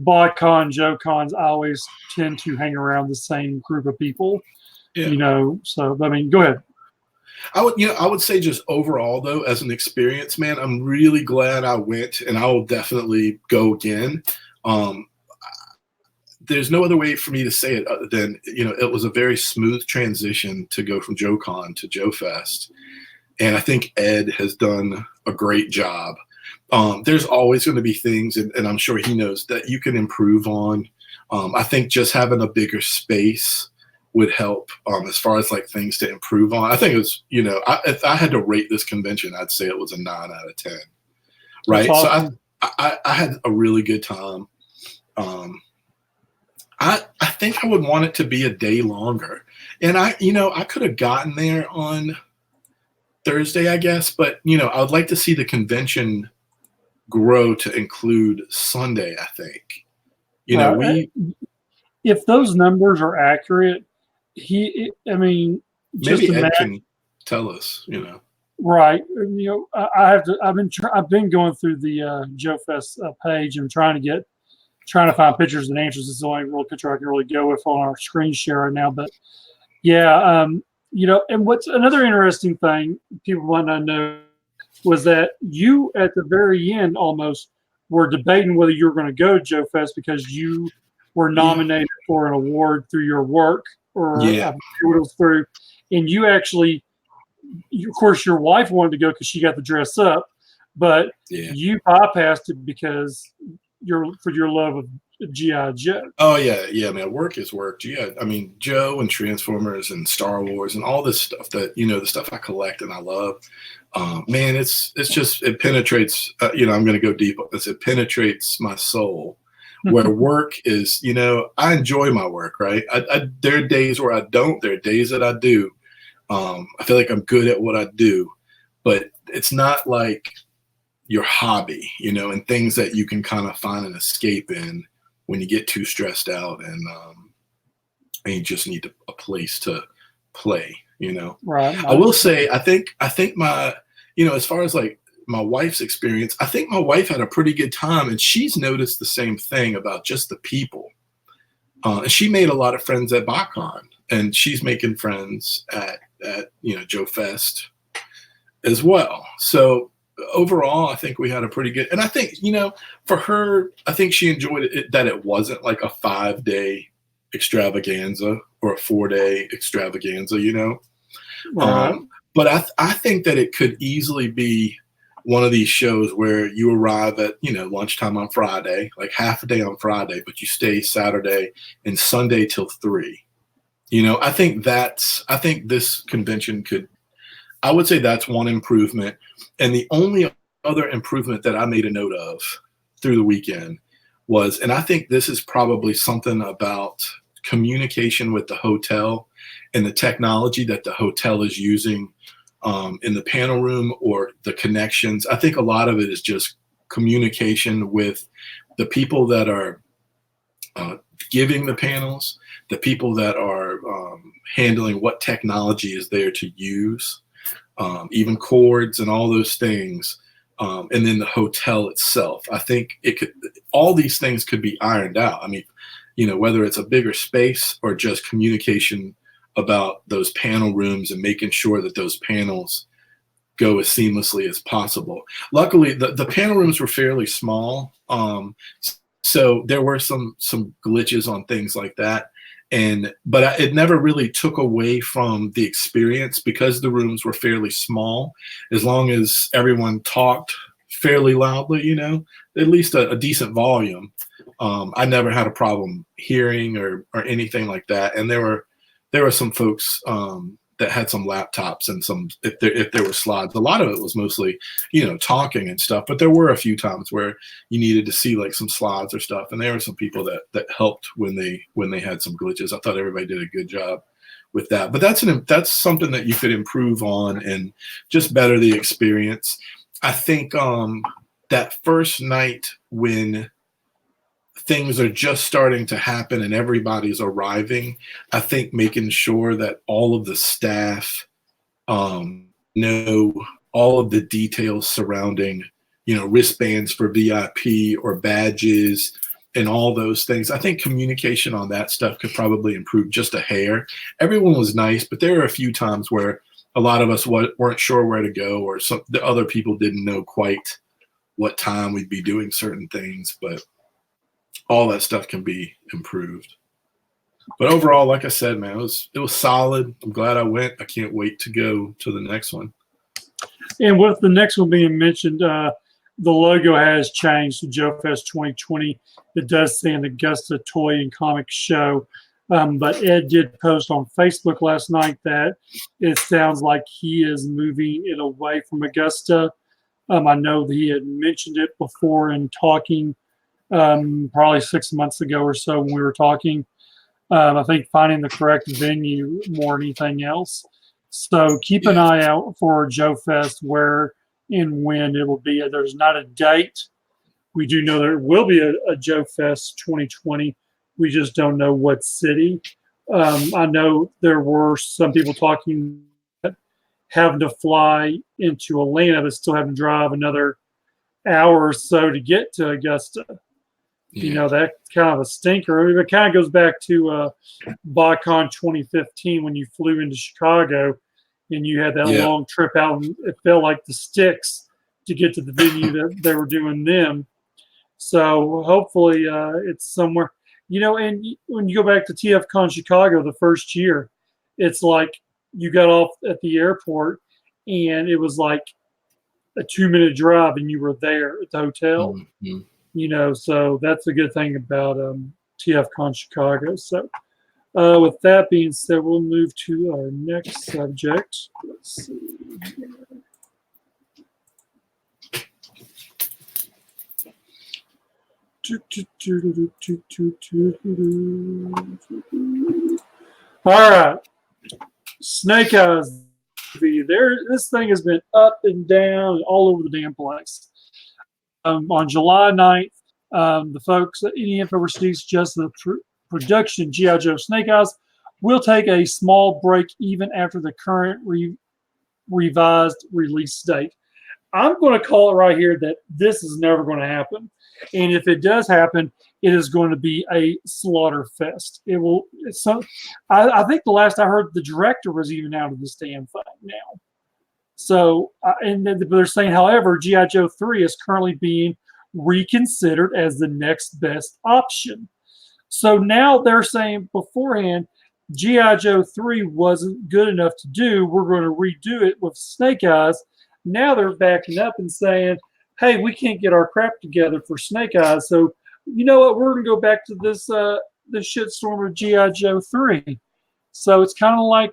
BotCon, JoeCons, I always tend to hang around the same group of people, so, I mean, go ahead. I would say just overall, though, as an experience, man, I'm really glad I went, and I will definitely go again. There's no other way for me to say it other than, it was a very smooth transition to go from JoeCon to Joefest. And I think Ed has done a great job. There's always going to be things, and I'm sure he knows, that you can improve on. I think just having a bigger space would help as far as like things to improve on. I think it was, if I had to rate this convention, I'd say it was a 9 out of 10. Right. Awesome. So I had a really good time. I think I would want it to be a day longer, and I could have gotten there on Thursday, I guess, but I would like to see the convention grow to include Sunday. I think, if those numbers are accurate, maybe Ed can tell us, Right. I've been going through the Joefest page and trying to find pictures and answers. It's the only real picture I can really go with on our screen share right now. But yeah, and what's another interesting thing people might not know was that you, at the very end, almost were debating whether you were going to go to Joefest because you were nominated for an award through your work, or what it was through, and you actually, of course, your wife wanted to go because she got to dress up, but you bypassed it because for your love of G.I. Joe. Oh yeah, man. Work is work. Yeah, I mean, Joe and Transformers and Star Wars and all this stuff that the stuff I collect and I love. Man, it's just, it penetrates. I'm going to go deep on this. It penetrates my soul. Where work is, I enjoy my work, right? There are days where I don't. There are days that I do. I feel like I'm good at what I do, but it's not like your hobby, and things that you can kind of find an escape in when you get too stressed out and you just need a place to play, Right. I will say, I think as far as like my wife's experience, I think my wife had a pretty good time, and she's noticed the same thing about just the people. And she made a lot of friends at BotCon, and she's making friends at Joefest as well. So overall, I think we had a pretty good, and I think, for her, I think she enjoyed it, that it wasn't like a 5-day extravaganza or a 4-day extravaganza, Right. But I think that it could easily be one of these shows where you arrive at, lunchtime on Friday, like half a day on Friday, but you stay Saturday and Sunday till 3. I think this convention I would say that's one improvement. And the only other improvement that I made a note of through the weekend was, and I think this is probably something about communication with the hotel and the technology that the hotel is using in the panel room, or the connections. I think a lot of it is just communication with the people that are giving the panels, the people that are handling what technology is there to use, even cords and all those things, and then the hotel itself. I think all these things could be ironed out. I mean, whether it's a bigger space or just communication about those panel rooms and making sure that those panels go as seamlessly as possible. Luckily, the panel rooms were fairly small, so there were some glitches on things like that. But it never really took away from the experience, because the rooms were fairly small. As long as everyone talked fairly loudly, at least a decent volume, I never had a problem hearing or anything like that. And there were some folks that had some laptops and if there were slides. A lot of it was mostly, talking and stuff, but there were a few times where you needed to see like some slides or stuff. And there were some people that helped when they had some glitches. I thought everybody did a good job with that, but that's something that you could improve on and just better the experience. I think that first night when things are just starting to happen and everybody's arriving, I think making sure that all of the staff know all of the details surrounding, wristbands for VIP or badges and all those things. I think communication on that stuff could probably improve just a hair. Everyone was nice, but there are a few times where a lot of us weren't sure where to go, or the other people didn't know quite what time we'd be doing certain things, but all that stuff can be improved. But overall, like I said, man, it was solid. I'm glad I went. I can't wait to go to the next one. And with the next one being mentioned, the logo has changed to Joefest 2020. It does say an Augusta Toy and Comic Show. But Ed did post on Facebook last night that it sounds like he is moving it away from Augusta. I know that he had mentioned it before in talking, probably 6 months ago or so when we were talking. I think finding the correct venue more than anything else. So keep an eye out for Joefest, where and when it will be. There's not a date. We do know there will be a Joefest 2020. We just don't know what city. I know there were some people talking about having to fly into Atlanta, but still having to drive another hour or so to get to Augusta. Yeah. That's kind of a stinker. It kind of goes back to BotCon 2015 when you flew into Chicago and you had that long trip out, and it felt like the sticks to get to the venue that they were doing then. So hopefully it's somewhere, and when you go back to TFCon Chicago the first year, it's like you got off at the airport and it was like a 2-minute drive and you were there at the hotel. Mm-hmm. So that's a good thing about TFCon Chicago. So with that being said, we'll move to our next subject. Let's see. All right. Snake Eyes. This thing has been up and down and all over the damn place. On July 9th, the folks at NEF oversees just the production G.I. Joe Snake Eyes will take a small break even after the current revised release date. I'm going to call it right here that this is never going to happen. And if it does happen, it is going to be a slaughter fest. It will. I think the last I heard, the director was even out of this damn thing now. So, and they're saying, however, G.I. Joe 3 is currently being reconsidered as the next best option. So now they're saying beforehand, G.I. Joe 3 wasn't good enough to do. We're going to redo it with Snake Eyes. Now they're backing up and saying, hey, we can't get our crap together for Snake Eyes. So, you know what? We're going to go back to this shitstorm of G.I. Joe 3. So it's kind of like,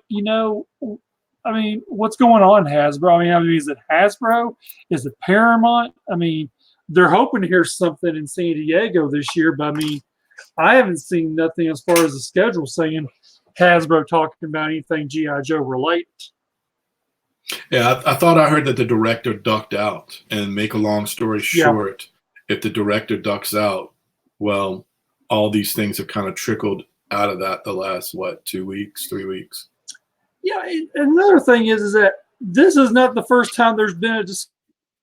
I mean, what's going on, Hasbro? I mean, is it Hasbro? Is it Paramount? I mean, they're hoping to hear something in San Diego this year, but I mean, I haven't seen nothing as far as the schedule saying Hasbro talking about anything G.I. Joe related. Yeah, I thought I heard that the director ducked out. And make a long story short, if the director ducks out, well, all these things have kind of trickled out of that the last, 2 weeks, 3 weeks. Yeah, another thing is that this is not the first time there's been a discussion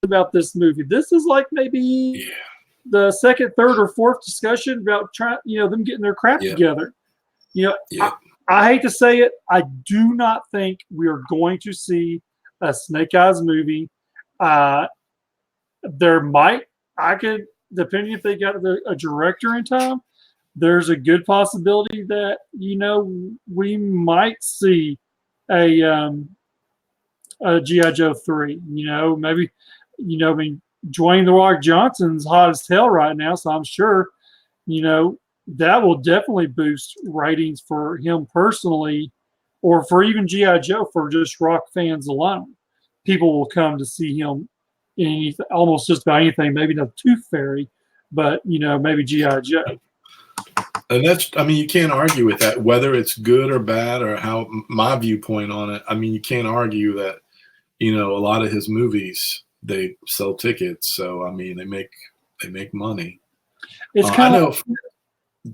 about this movie. This is like maybe the second, third, or fourth discussion about them getting their crap together. I hate to say it, I do not think we are going to see a Snake Eyes movie. There might, depending if they got a director in time, there's a good possibility that we might see a G.I. Joe 3. Maybe I mean, Dwayne "The Rock" Johnson's hot as hell right now, so I'm sure that will definitely boost ratings for him personally, or for even G.I. Joe, for just Rock fans alone. People will come to see him in anything, almost just about anything. Maybe not Tooth Fairy, but maybe G.I. Joe. And you can't argue with that, whether it's good or bad, or how my viewpoint on it. I mean, you can't argue that, a lot of his movies, they sell tickets. So, I mean, they make money. It's kind of,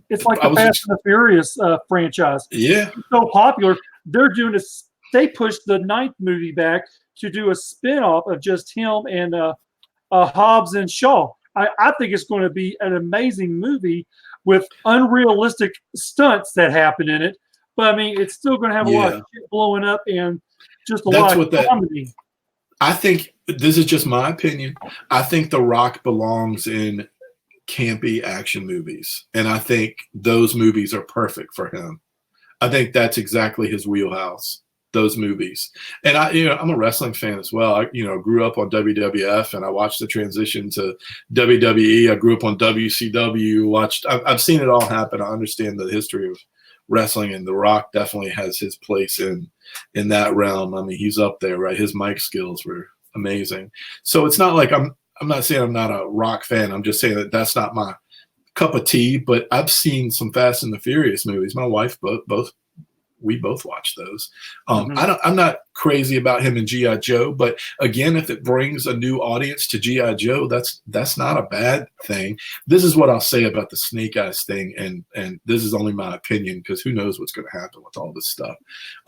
it's like the Fast and the Furious franchise. Yeah. It's so popular. They pushed the 9th movie back to do a spin-off of just him and Hobbs and Shaw. I think it's going to be an amazing movie with unrealistic stunts that happen in it. But, I mean, it's still going to have a lot of shit blowing up and just a lot of comedy. I think, this is just my opinion, I think The Rock belongs in campy action movies. And I think those movies are perfect for him. I think that's exactly his wheelhouse, those movies. And I'm a wrestling fan as well. I grew up on WWF, and I watched the transition to WWE. I grew up on WCW. I've seen it all happen. I understand the history of wrestling, and The Rock definitely has his place in that realm. I mean, he's up there, right? His mic skills were amazing. So it's not like I'm not saying I'm not a Rock fan. I'm just saying that that's not my cup of tea. But I've seen some Fast and the Furious movies. My wife we both watched those. I'm not crazy about him in G.I. Joe, but again, if it brings a new audience to G.I. Joe, that's not a bad thing. This is what I'll say about the Snake Eyes thing, and this is only my opinion, because who knows what's going to happen with all this stuff.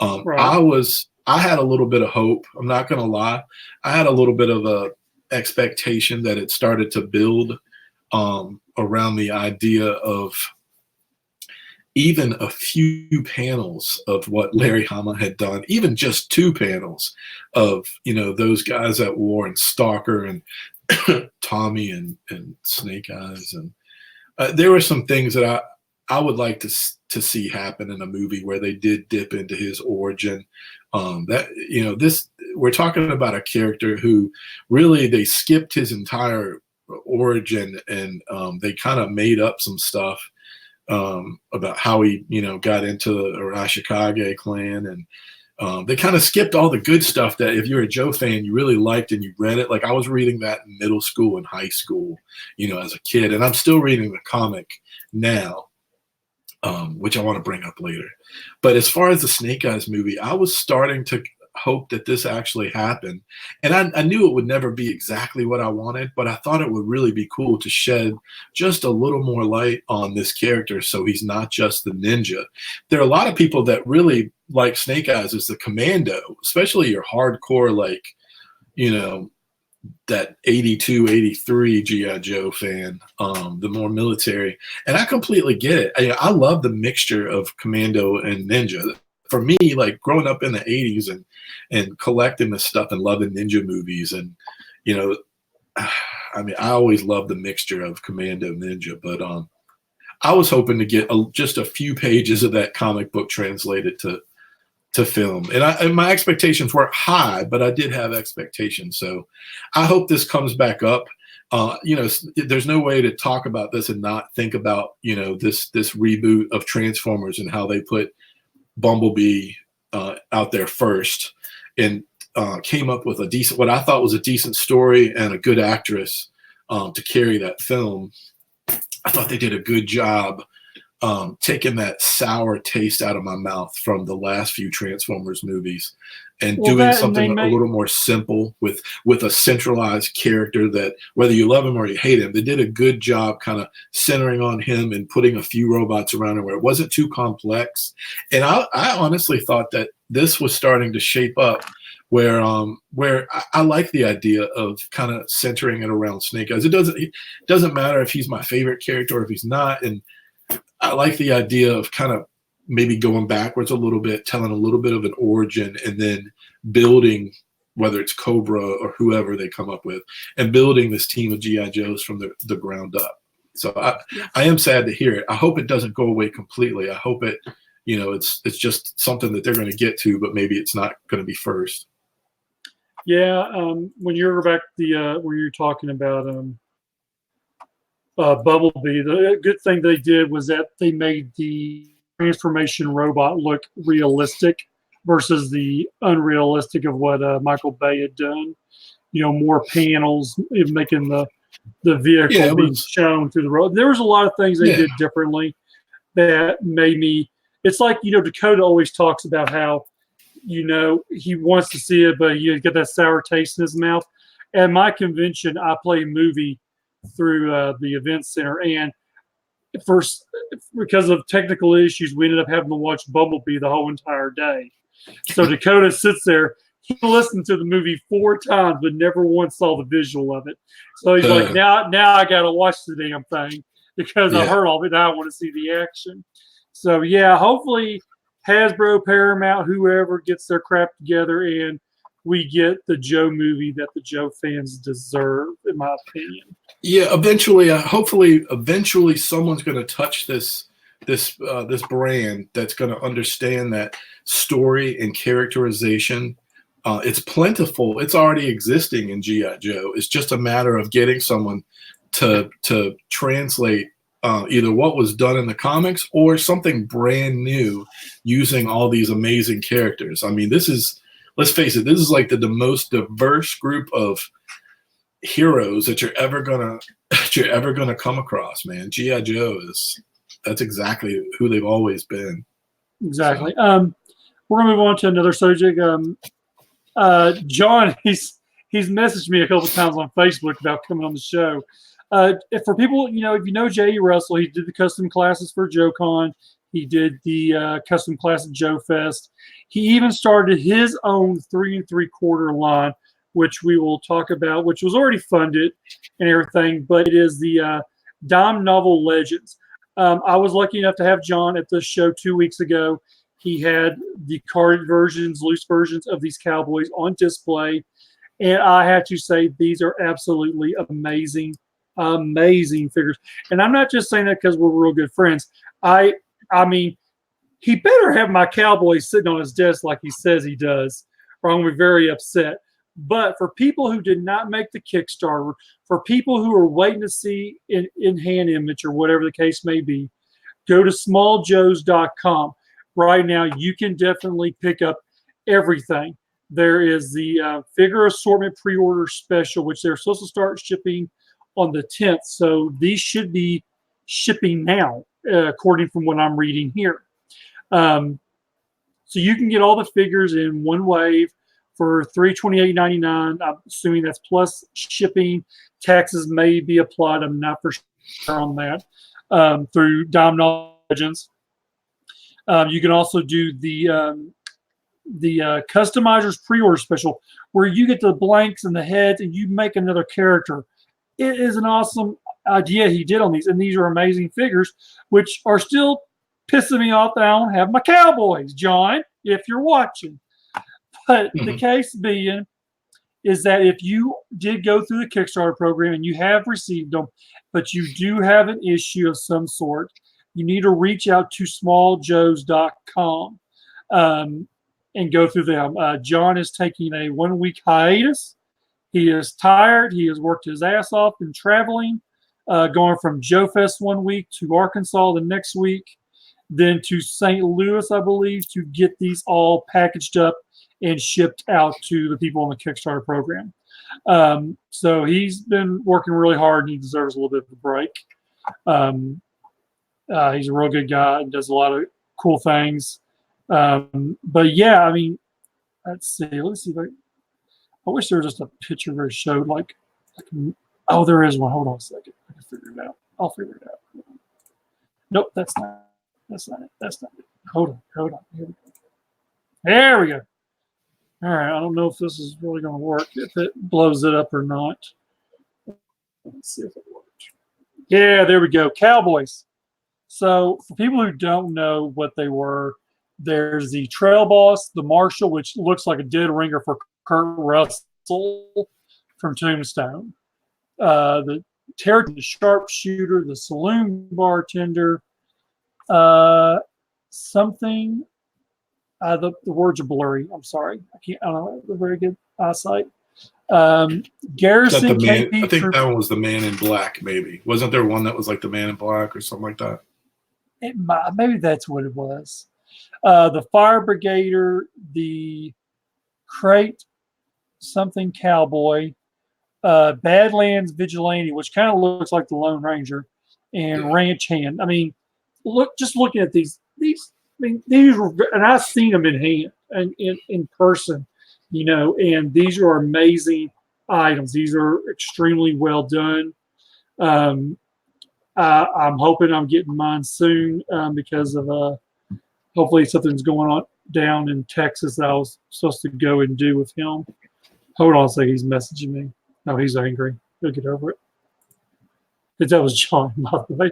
Right. I had a little bit of hope. I'm not going to lie. I had a little bit of a expectation that it started to build around the idea of even a few panels of what Larry Hama had done, even just 2 panels of, those guys at war, and Stalker and Tommy and Snake Eyes. And there were some things that I would like to see happen in a movie where they did dip into his origin. We're talking about a character who really, they skipped his entire origin, and they kind of made up some stuff about how he, got into the Arashikage clan, and they kind of skipped all the good stuff that, if you're a Joe fan, you really liked and you read it. Like, I was reading that in middle school and high school, as a kid, and I'm still reading the comic now, which I want to bring up later. But as far as the Snake Eyes movie, I was starting to hope that this actually happened. And I knew it would never be exactly what I wanted, but I thought it would really be cool to shed just a little more light on this character, so he's not just the ninja. There are a lot of people that really like Snake Eyes as the commando, especially your hardcore, that 82, 83 G.I. Joe fan, the more military. And I completely get it. I love the mixture of Commando and Ninja. For me, like growing up in the 80s and collecting this stuff and loving ninja movies, and you know, I mean, I always loved the mixture of Commando Ninja, but I was hoping to get just a few pages of that comic book translated to film, and my expectations weren't high, but I did have expectations. So I hope this comes back up. You know, there's no way to talk about this and not think about, you know, this reboot of Transformers and how they put Bumblebee out there first, and came up with what I thought was a decent story and a good actress to carry that film. I thought they did a good job taking that sour taste out of my mouth from the last few Transformers movies and doing something a little more simple with a centralized character that, whether you love him or you hate him, they did a good job kind of centering on him and putting a few robots around him where it wasn't too complex. And I honestly thought that this was starting to shape up where I like the idea of kind of centering it around Snake Eyes. It doesn't matter if he's my favorite character or if he's not. And I like the idea of kind of maybe going backwards a little bit, telling a little bit of an origin, and then building, whether it's Cobra or whoever they come up with, and building this team of G.I. Joes from the ground up. So I am sad to hear it. I hope it doesn't go away completely. I hope it, you know, it's just something that they're going to get to, but maybe it's not going to be first. Yeah, when you're back where you're talking about Bumblebee, the good thing they did was that they made the transformation robot look realistic versus the unrealistic of what Michael Bay had done. You know, more panels, making the vehicle being shown through the road. There was a lot of things they did differently that made me. It's like, you know, Dakota always talks about how, you know, he wants to see it, but you get that sour taste in his mouth. At my convention, I play a movie through the event center, and first, because of technical issues, we ended up having to watch Bumblebee the whole entire day. So Dakota sits there. He listened to the movie 4 times, but never once saw the visual of it. So he's like, now I got to watch the damn thing because I heard all of it. Now I want to see the action. So yeah, hopefully Hasbro, Paramount, whoever gets their crap together, and we get the Joe movie that the Joe fans deserve, in my opinion. Yeah, eventually, hopefully, someone's going to touch this brand that's going to understand that story and characterization. It's plentiful. It's already existing in G.I. Joe. It's just a matter of getting someone to translate either what was done in the comics or something brand new using all these amazing characters. I mean, let's face it, this is like the most diverse group of heroes that you're ever gonna come across, man. G.I. Joe that's exactly who they've always been. Exactly. So. We're gonna move on to another subject. John, he's messaged me a couple times on Facebook about coming on the show. For people, you know, if you know J.E. Russell, he did the custom classes for JoeCon. He did the custom class at Joefest. He even started his own 3 3/4 line, which we will talk about, which was already funded and everything, but it is the Dime Novel Legends. I was lucky enough to have John at the show 2 weeks ago. He had the card versions, loose versions of these cowboys on display, and I have to say these are absolutely amazing, amazing figures. And I'm not just saying that because we're real good friends. I mean, he better have my cowboy sitting on his desk like he says he does, or I'm going to be very upset. But for people who did not make the Kickstarter, for people who are waiting to see in hand image or whatever the case may be, go to smalljoes.com. Right now, you can definitely pick up everything. There is the figure assortment pre-order special, which they're supposed to start shipping on the 10th. So these should be shipping now, according from what I'm reading here. So you can get all the figures in one wave for $328.99. I'm assuming that's plus shipping. Taxes may be applied. I'm not for sure on that. Through Dime Novel Legends. You can also do the Customizers pre-order special, where you get the blanks and the heads and you make another character. It is an awesome idea he did on these, and these are amazing figures, which are still pissing me off that I don't have my cowboys, John, if you're watching. But the case being is that if you did go through the Kickstarter program and you have received them, but you do have an issue of some sort, you need to reach out to smalljoes.com and go through them. John is taking a 1-week hiatus. He is tired. He has worked his ass off and traveling, going from Joefest 1 week to Arkansas the next week, then to St. Louis, I believe, to get these all packaged up and shipped out to the people in the Kickstarter program. So he's been working really hard, and he deserves a little bit of a break. He's a real good guy and does a lot of cool things. But yeah, I mean, let's see. Let's see if I wish there was just a picture where it showed like oh, there is one. Hold on a second. I can figure it out. I'll figure it out. Nope, that's not it. That's not it. Hold on. Here we go. There we go. All right. I don't know if this is really going to work, if it blows it up or not. Let's see if it works. Yeah, there we go. Cowboys. So for people who don't know what they were, there's the Trail Boss, the Marshal, which looks like a dead ringer for Kurt Russell from Tombstone. The Territory, the Sharpshooter, the Saloon Bartender, something. The words are blurry. I'm sorry. I don't have a very good eyesight. Garrison KP. I think that one was the Man in Black, maybe. Wasn't there one that was like the Man in Black or something like that? Maybe that's what it was. The Fire Brigader, the Crate something Cowboy, Badlands Vigilante, which kind of looks like the Lone Ranger, and Ranch Hand. I mean, just looking at these were, and I've seen them in hand and in person, and these are amazing items. These are extremely well done. I'm hoping I'm getting mine soon because of hopefully something's going on down in Texas that I was supposed to go and do with him. Hold on a second. He's messaging me. No, he's angry. He'll get over it. That was John, by the way.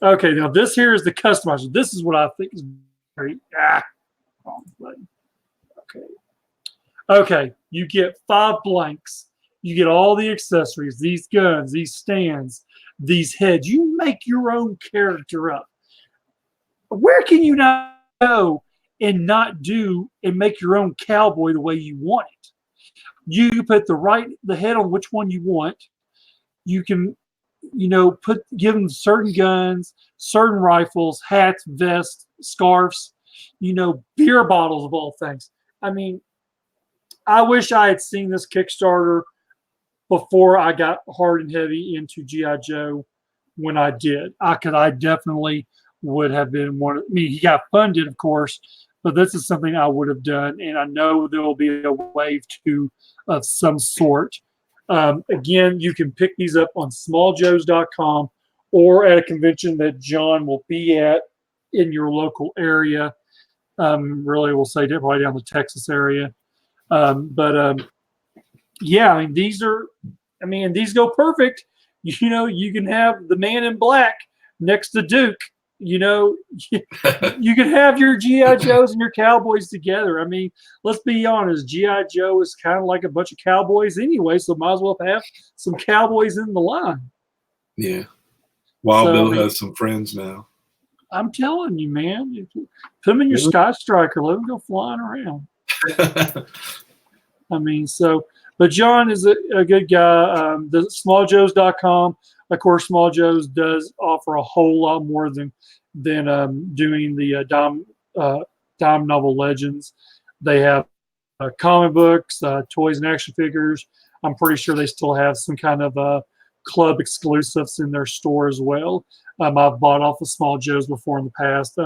Okay, now this here is the customizer. This is what I think is great. Wrong button. Okay, you get 5 blanks. You get all the accessories, these guns, these stands, these heads. You make your own character up. Where can you not go and not do and make your own cowboy the way you want it? You put the head on which one you want. You can, give them certain guns, certain rifles, hats, vests, scarves, beer bottles of all things. I mean, I wish I had seen this Kickstarter before I got hard and heavy into G.I. Joe when I did. I definitely would have been one. He got funded, of course, but this is something I would have done, and I know there will be a wave 2 of some sort. Again, you can pick these up on smalljoes.com or at a convention that John will be at in your local area. Really, we'll say right down the Texas area. Yeah, these go perfect. You can have the Man in Black next to Duke. You can have your G.I. Joes and your cowboys together. I mean, let's be honest. G.I. Joe is kind of like a bunch of cowboys anyway, so might as well have some cowboys in the line. Yeah. Wild Bill has some friends now. I'm telling you, man. Put them in your Sky Striker. Let them go flying around. But John is a good guy. The smalljoes.com. Of course, Small Joe's does offer a whole lot more than doing the Dime Novel Legends. They have comic books, toys and action figures. I'm pretty sure they still have some kind of club exclusives in their store as well. I've bought off of Small Joe's before in the past.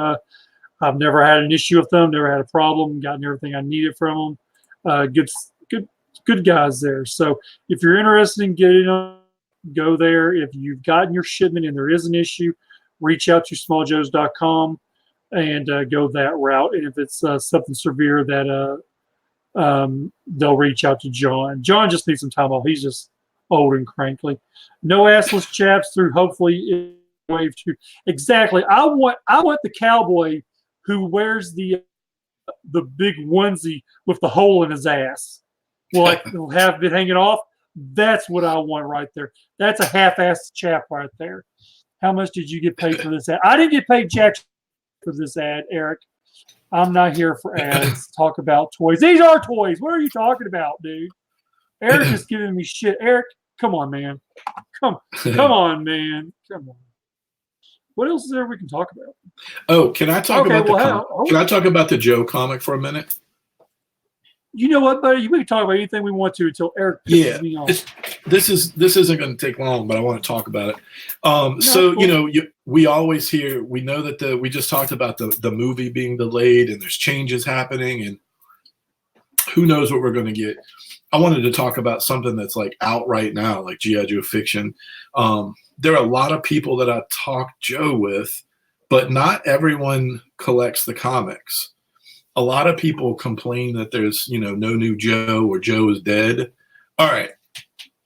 I've never had an issue with them, never had a problem, gotten everything I needed from them. Good guys there. So if you're interested in getting them, go there. If you've gotten your shipment and there is an issue, reach out to smalljoes.com and go that route. And if it's something severe, that they'll reach out to John. John just needs some time off. He's just old and crankly. No assless chaps through hopefully wave 2. Exactly. I want the cowboy who wears the big onesie with the hole in his ass. Like he'll have it hanging off. That's what I want right there. That's a half-assed chap right there. How much did you get paid for this ad? I didn't get paid jack for this ad, Eric. I'm not here for ads. Talk about toys. These are toys. What are you talking about, dude? Eric is giving me shit. Eric, come on, man. Come on, man. Come on. What else is there we can talk about? Oh, can I talk can I talk about the Joe comic for a minute? You know what, buddy? We can talk about anything we want to until Eric pisses me off. This isn't going to take long, but I want to talk about it. So cool. We always hear, we know that we just talked about the movie being delayed and there's changes happening and who knows what we're going to get. I wanted to talk about something that's like out right now, like G.I. Joe fiction. There are a lot of people that I talk Joe with, but not everyone collects the comics. A lot of people complain that there's, no new Joe or Joe is dead. All right.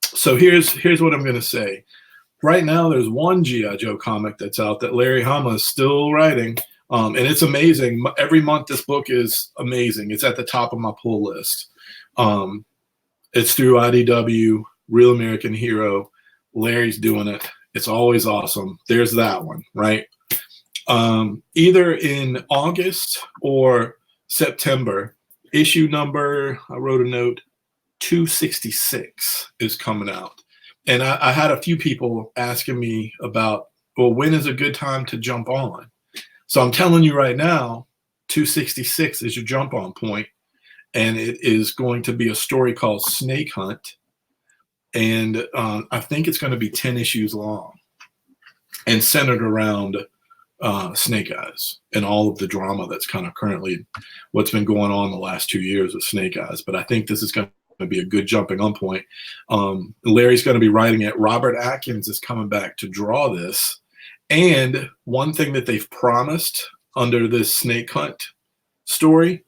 So here's what I'm going to say. Right now, there's one G.I. Joe comic that's out that Larry Hama is still writing. And it's amazing. Every month, this book is amazing. It's at the top of my pull list. It's through IDW, Real American Hero. Larry's doing it. It's always awesome. There's that one, right? Either in August or September, issue number, I wrote a note, 266 is coming out. And I had a few people asking me about, well, when is a good time to jump on? So I'm telling you right now, 266 is your jump on point. And it is going to be a story called Snake Hunt. And I think it's going to be 10 issues long and centered around Snake Eyes and all of the drama that's kind of currently what's been going on the last 2 years with Snake Eyes. But I think this is going to be a good jumping on point. Larry's going to be writing it. Robert Atkins is coming back to draw this. And one thing that they've promised under this Snake Hunt story,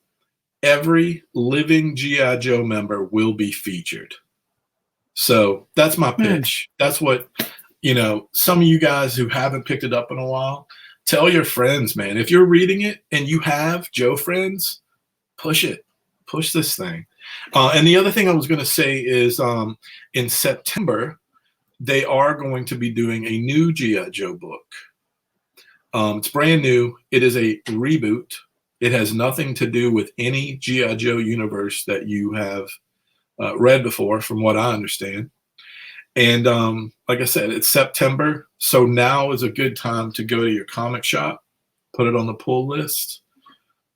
every living G.I. Joe member will be featured. So that's my pitch. That's what, some of you guys who haven't picked it up in a while, tell your friends, man. If you're reading it and you have Joe friends, push it. Push this thing. And the other thing I was going to say is in September, they are going to be doing a new G.I. Joe book. It's brand new. It is a reboot. It has nothing to do with any G.I. Joe universe that you have read before, from what I understand. And like I said, it's September. So now is a good time to go to your comic shop, put it on the pull list.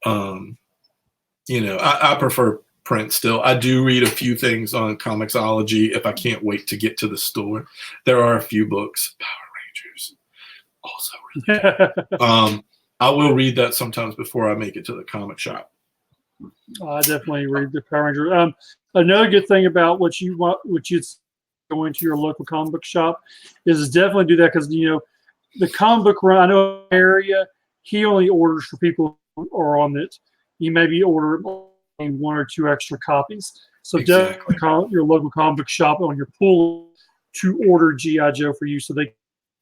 I prefer print still. I do read a few things on Comixology if I can't wait to get to the store. There are a few books. Power Rangers. Also really good. I will read that sometimes before I make it to the comic shop. I definitely read the Power Rangers. Another good thing about what you go into your local comic book shop is definitely do that because the comic book run. I know area he only orders for people who are on it. He maybe order 1 or 2 extra copies. So definitely call your local comic book shop on your pull to order G.I. Joe for you so they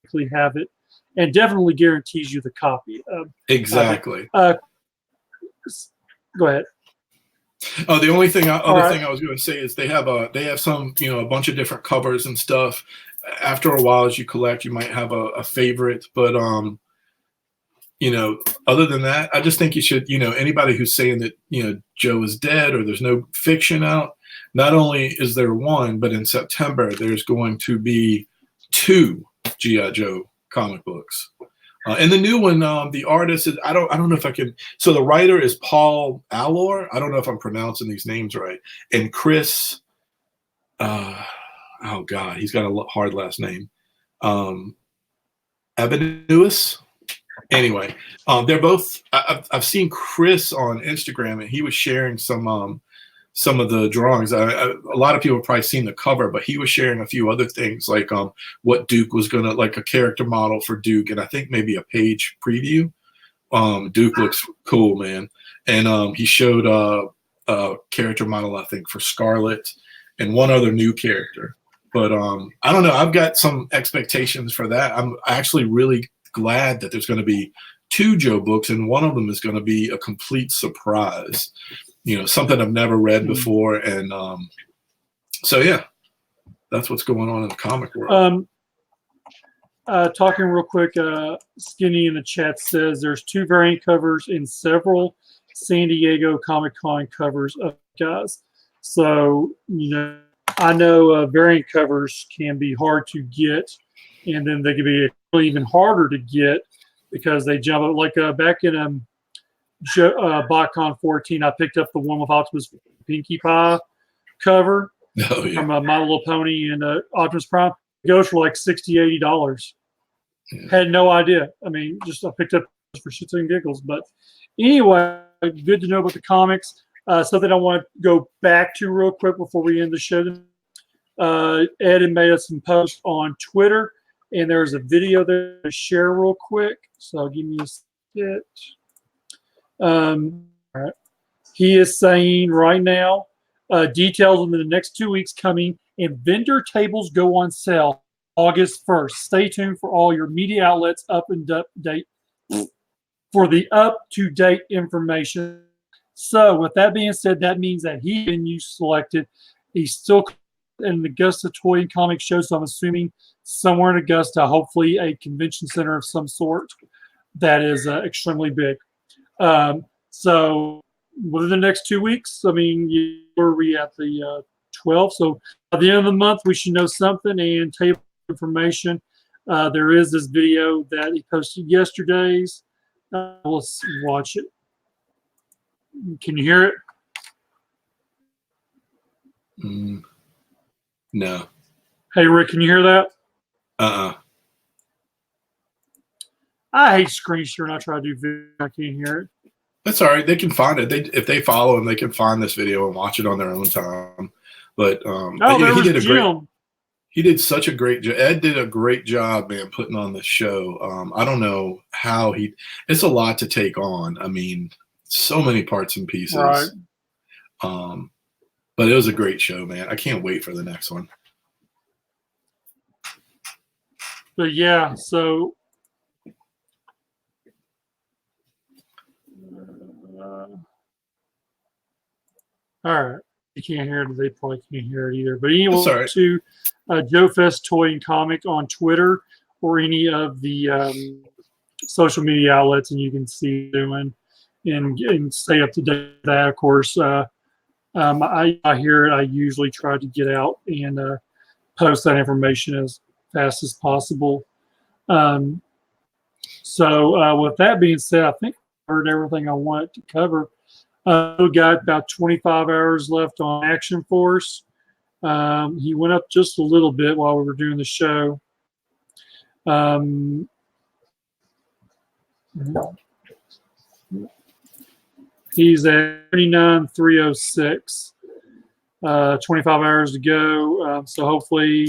can have it. And definitely guarantees you the copy. Exactly. Go ahead. Oh, the only thing I was going to say is they have some a bunch of different covers and stuff. After a while, as you collect, you might have a favorite, but other than that, I just think you should anybody who's saying that Joe is dead or there's no fiction out. Not only is there one, but in September there's going to be 2 G.I. Joe comic books. And the new one, the artist is I don't know if I can. So the writer is Paul Allor. I don't know if I'm pronouncing these names right. And Chris, oh God, he's got a hard last name. Abenuis. Anyway, they're both. I've seen Chris on Instagram, and he was sharing some of the drawings. A lot of people have probably seen the cover, but he was sharing a few other things, like what Duke was gonna, like a character model for Duke, and I think maybe a page preview Duke looks cool, man. And he showed a character model, I think, for Scarlet and one other new character. But I don't know. I've got some expectations for that. I'm actually really glad that there's going to be 2 Joe books, and one of them is going to be a complete surprise. You know, something I've never read before. And so, yeah, that's what's going on in the comic world. Talking real quick, Skinny in the chat says there's 2 variant covers and several San Diego Comic-Con covers of guys. So, you know, I know variant covers can be hard to get, and then they can be even harder to get because they jump up. Like back in BotCon 14, I picked up the one with Optimus Pinkie Pie cover from My Little Pony and Optimus Prime. It goes for like $60, $80. Yeah. Had no idea. I mean, just I picked up for shits and giggles. But anyway, good to know about the comics. Something I want to go back to real quick before we end the show. Ed had made us some posts on Twitter, and there's a video there to share real quick. So give me a second. All right. He is saying right now, details in the next 2 weeks coming, and vendor tables go on sale August 1st. Stay tuned for all your media outlets up-to-date information. So with that being said, that means that he's been selected. He's still in the Augusta Toy and Comic Show, so I'm assuming somewhere in Augusta, hopefully a convention center of some sort that is extremely big. So within the next 2 weeks, I mean, where are we at the 12th? So by the end of the month, we should know something and table information. There is this video that he posted yesterday's. Let's watch it. Can you hear it? No. Hey, Rick, can you hear that? I hate screen share when I try to do video. I can't hear it. That's all right. They can find it. If they follow him, they can find this video and watch it on their own time. But yeah, he did such a great job. Ed did a great job, man, putting on the show. I don't know how it's a lot to take on. I mean, so many parts and pieces. Right. But it was a great show, man. I can't wait for the next one. But yeah, so all right. You can't hear it. They probably can't hear it either. But anyway, right. To Joefest Toy and Comic on Twitter or any of the social media outlets, and you can see doing and stay up to date with that. Of course, I hear it. I usually try to get out and post that information as fast as possible. So with that being said, I think I heard everything I wanted to cover. We got about 25 hours left on Action Force. He went up just a little bit while we were doing the show. He's at 39,306. 25 hours to go. So hopefully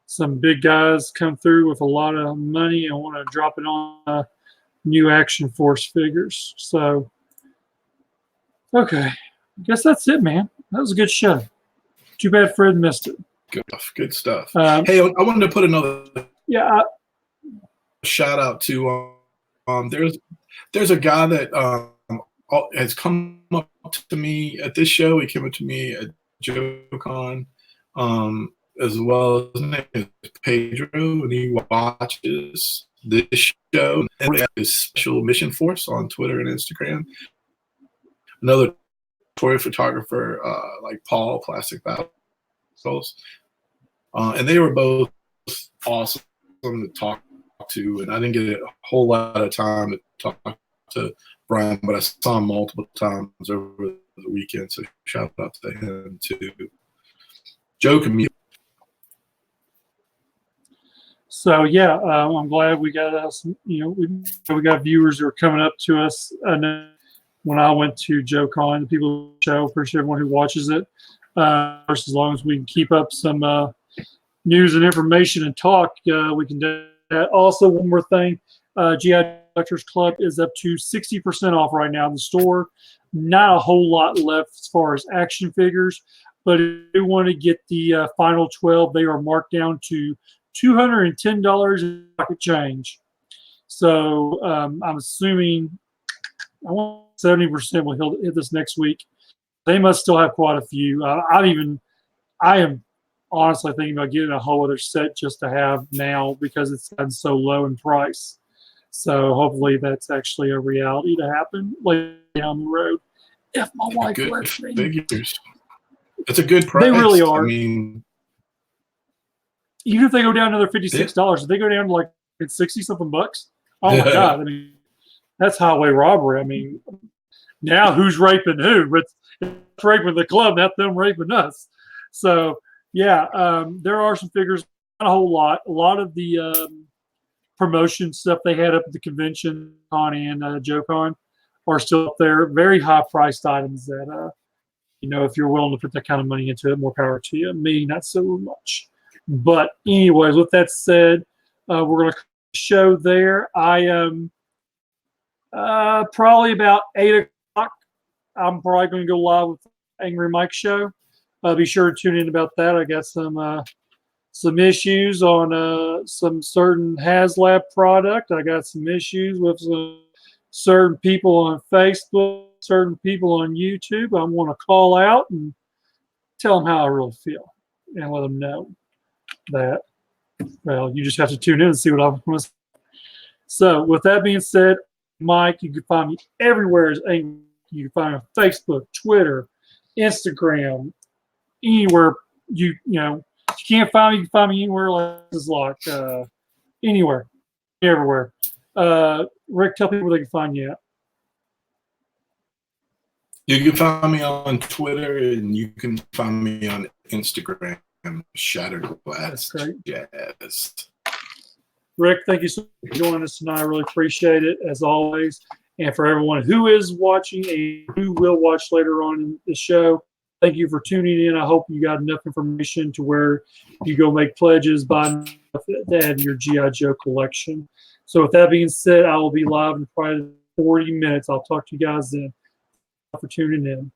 some big guys come through with a lot of money and want to drop it on new Action Force figures. So, okay. I guess that's it, man. That was a good show. Too bad Fred missed it. Good stuff. Hey, I wanted to put another shout out to there's a guy that has come up to me at this show. He came up to me at JoeCon, as well. His name is Pedro, and he watches this show and his Special Mission Force on Twitter and Instagram. Another toy photographer like Paul, Plastic Valles. And they were both awesome to talk to, and I didn't get a whole lot of time to talk to Brian, but I saw him multiple times over the weekend, so shout out to him too. Joe can mute. So yeah, I'm glad we got some. We got viewers who are coming up to us. When I went to JoeCon, the people who show, appreciate everyone who watches it. As long as we can keep up some news and information and talk, we can do that. Also, one more thing, G.I. Collectors Club is up to 60% off right now in the store. Not a whole lot left as far as action figures, but if you want to get the final 12, they are marked down to $210 in pocket change. So I'm assuming I want 70% will hit this next week. They must still have quite a few. I am honestly thinking about getting a whole other set just to have now because it's gotten so low in price. So hopefully that's actually a reality to happen later down the road. If my wife lets me. Figures. It's a good price. They really are. I mean, even if they go down another $56, if they go down to like it's 60 something bucks, oh my God! I mean, that's highway robbery. I mean, now who's raping who? It's raping the club, not them raping us. So yeah, there are some figures, not a whole lot. A lot of the promotion stuff they had up at the convention, Con and JoeCon, are still up there. Very high priced items that if you're willing to put that kind of money into it, more power to you. Me, not so much. But anyways, with that said, we're going to show there. I am probably about 8 o'clock. I'm probably going to go live with Angry Mike show. Be sure to tune in about that. I got some issues on some certain HasLab product. I got some issues with some certain people on Facebook, certain people on YouTube. I want to call out and tell them how I really feel and let them know that, well, you just have to tune in and see what I'm going to say. So with that being said, Mike, you can find me everywhere. You can find me on Facebook, Twitter, Instagram, anywhere. If you can't find me, you can find me anywhere. Anywhere, everywhere. Rick, tell people where they can find you at. You can find me on Twitter and you can find me on Instagram, Shatrdglassjazz. Rick, thank you so much for joining us tonight. I really appreciate it, as always. And for everyone who is watching and who will watch later on in the show, thank you for tuning in. I hope you got enough information to where you go make pledges, buy enough to add to your G.I. Joe collection. So with that being said, I will be live in probably 40 minutes. I'll talk to you guys then. Thank you for tuning in.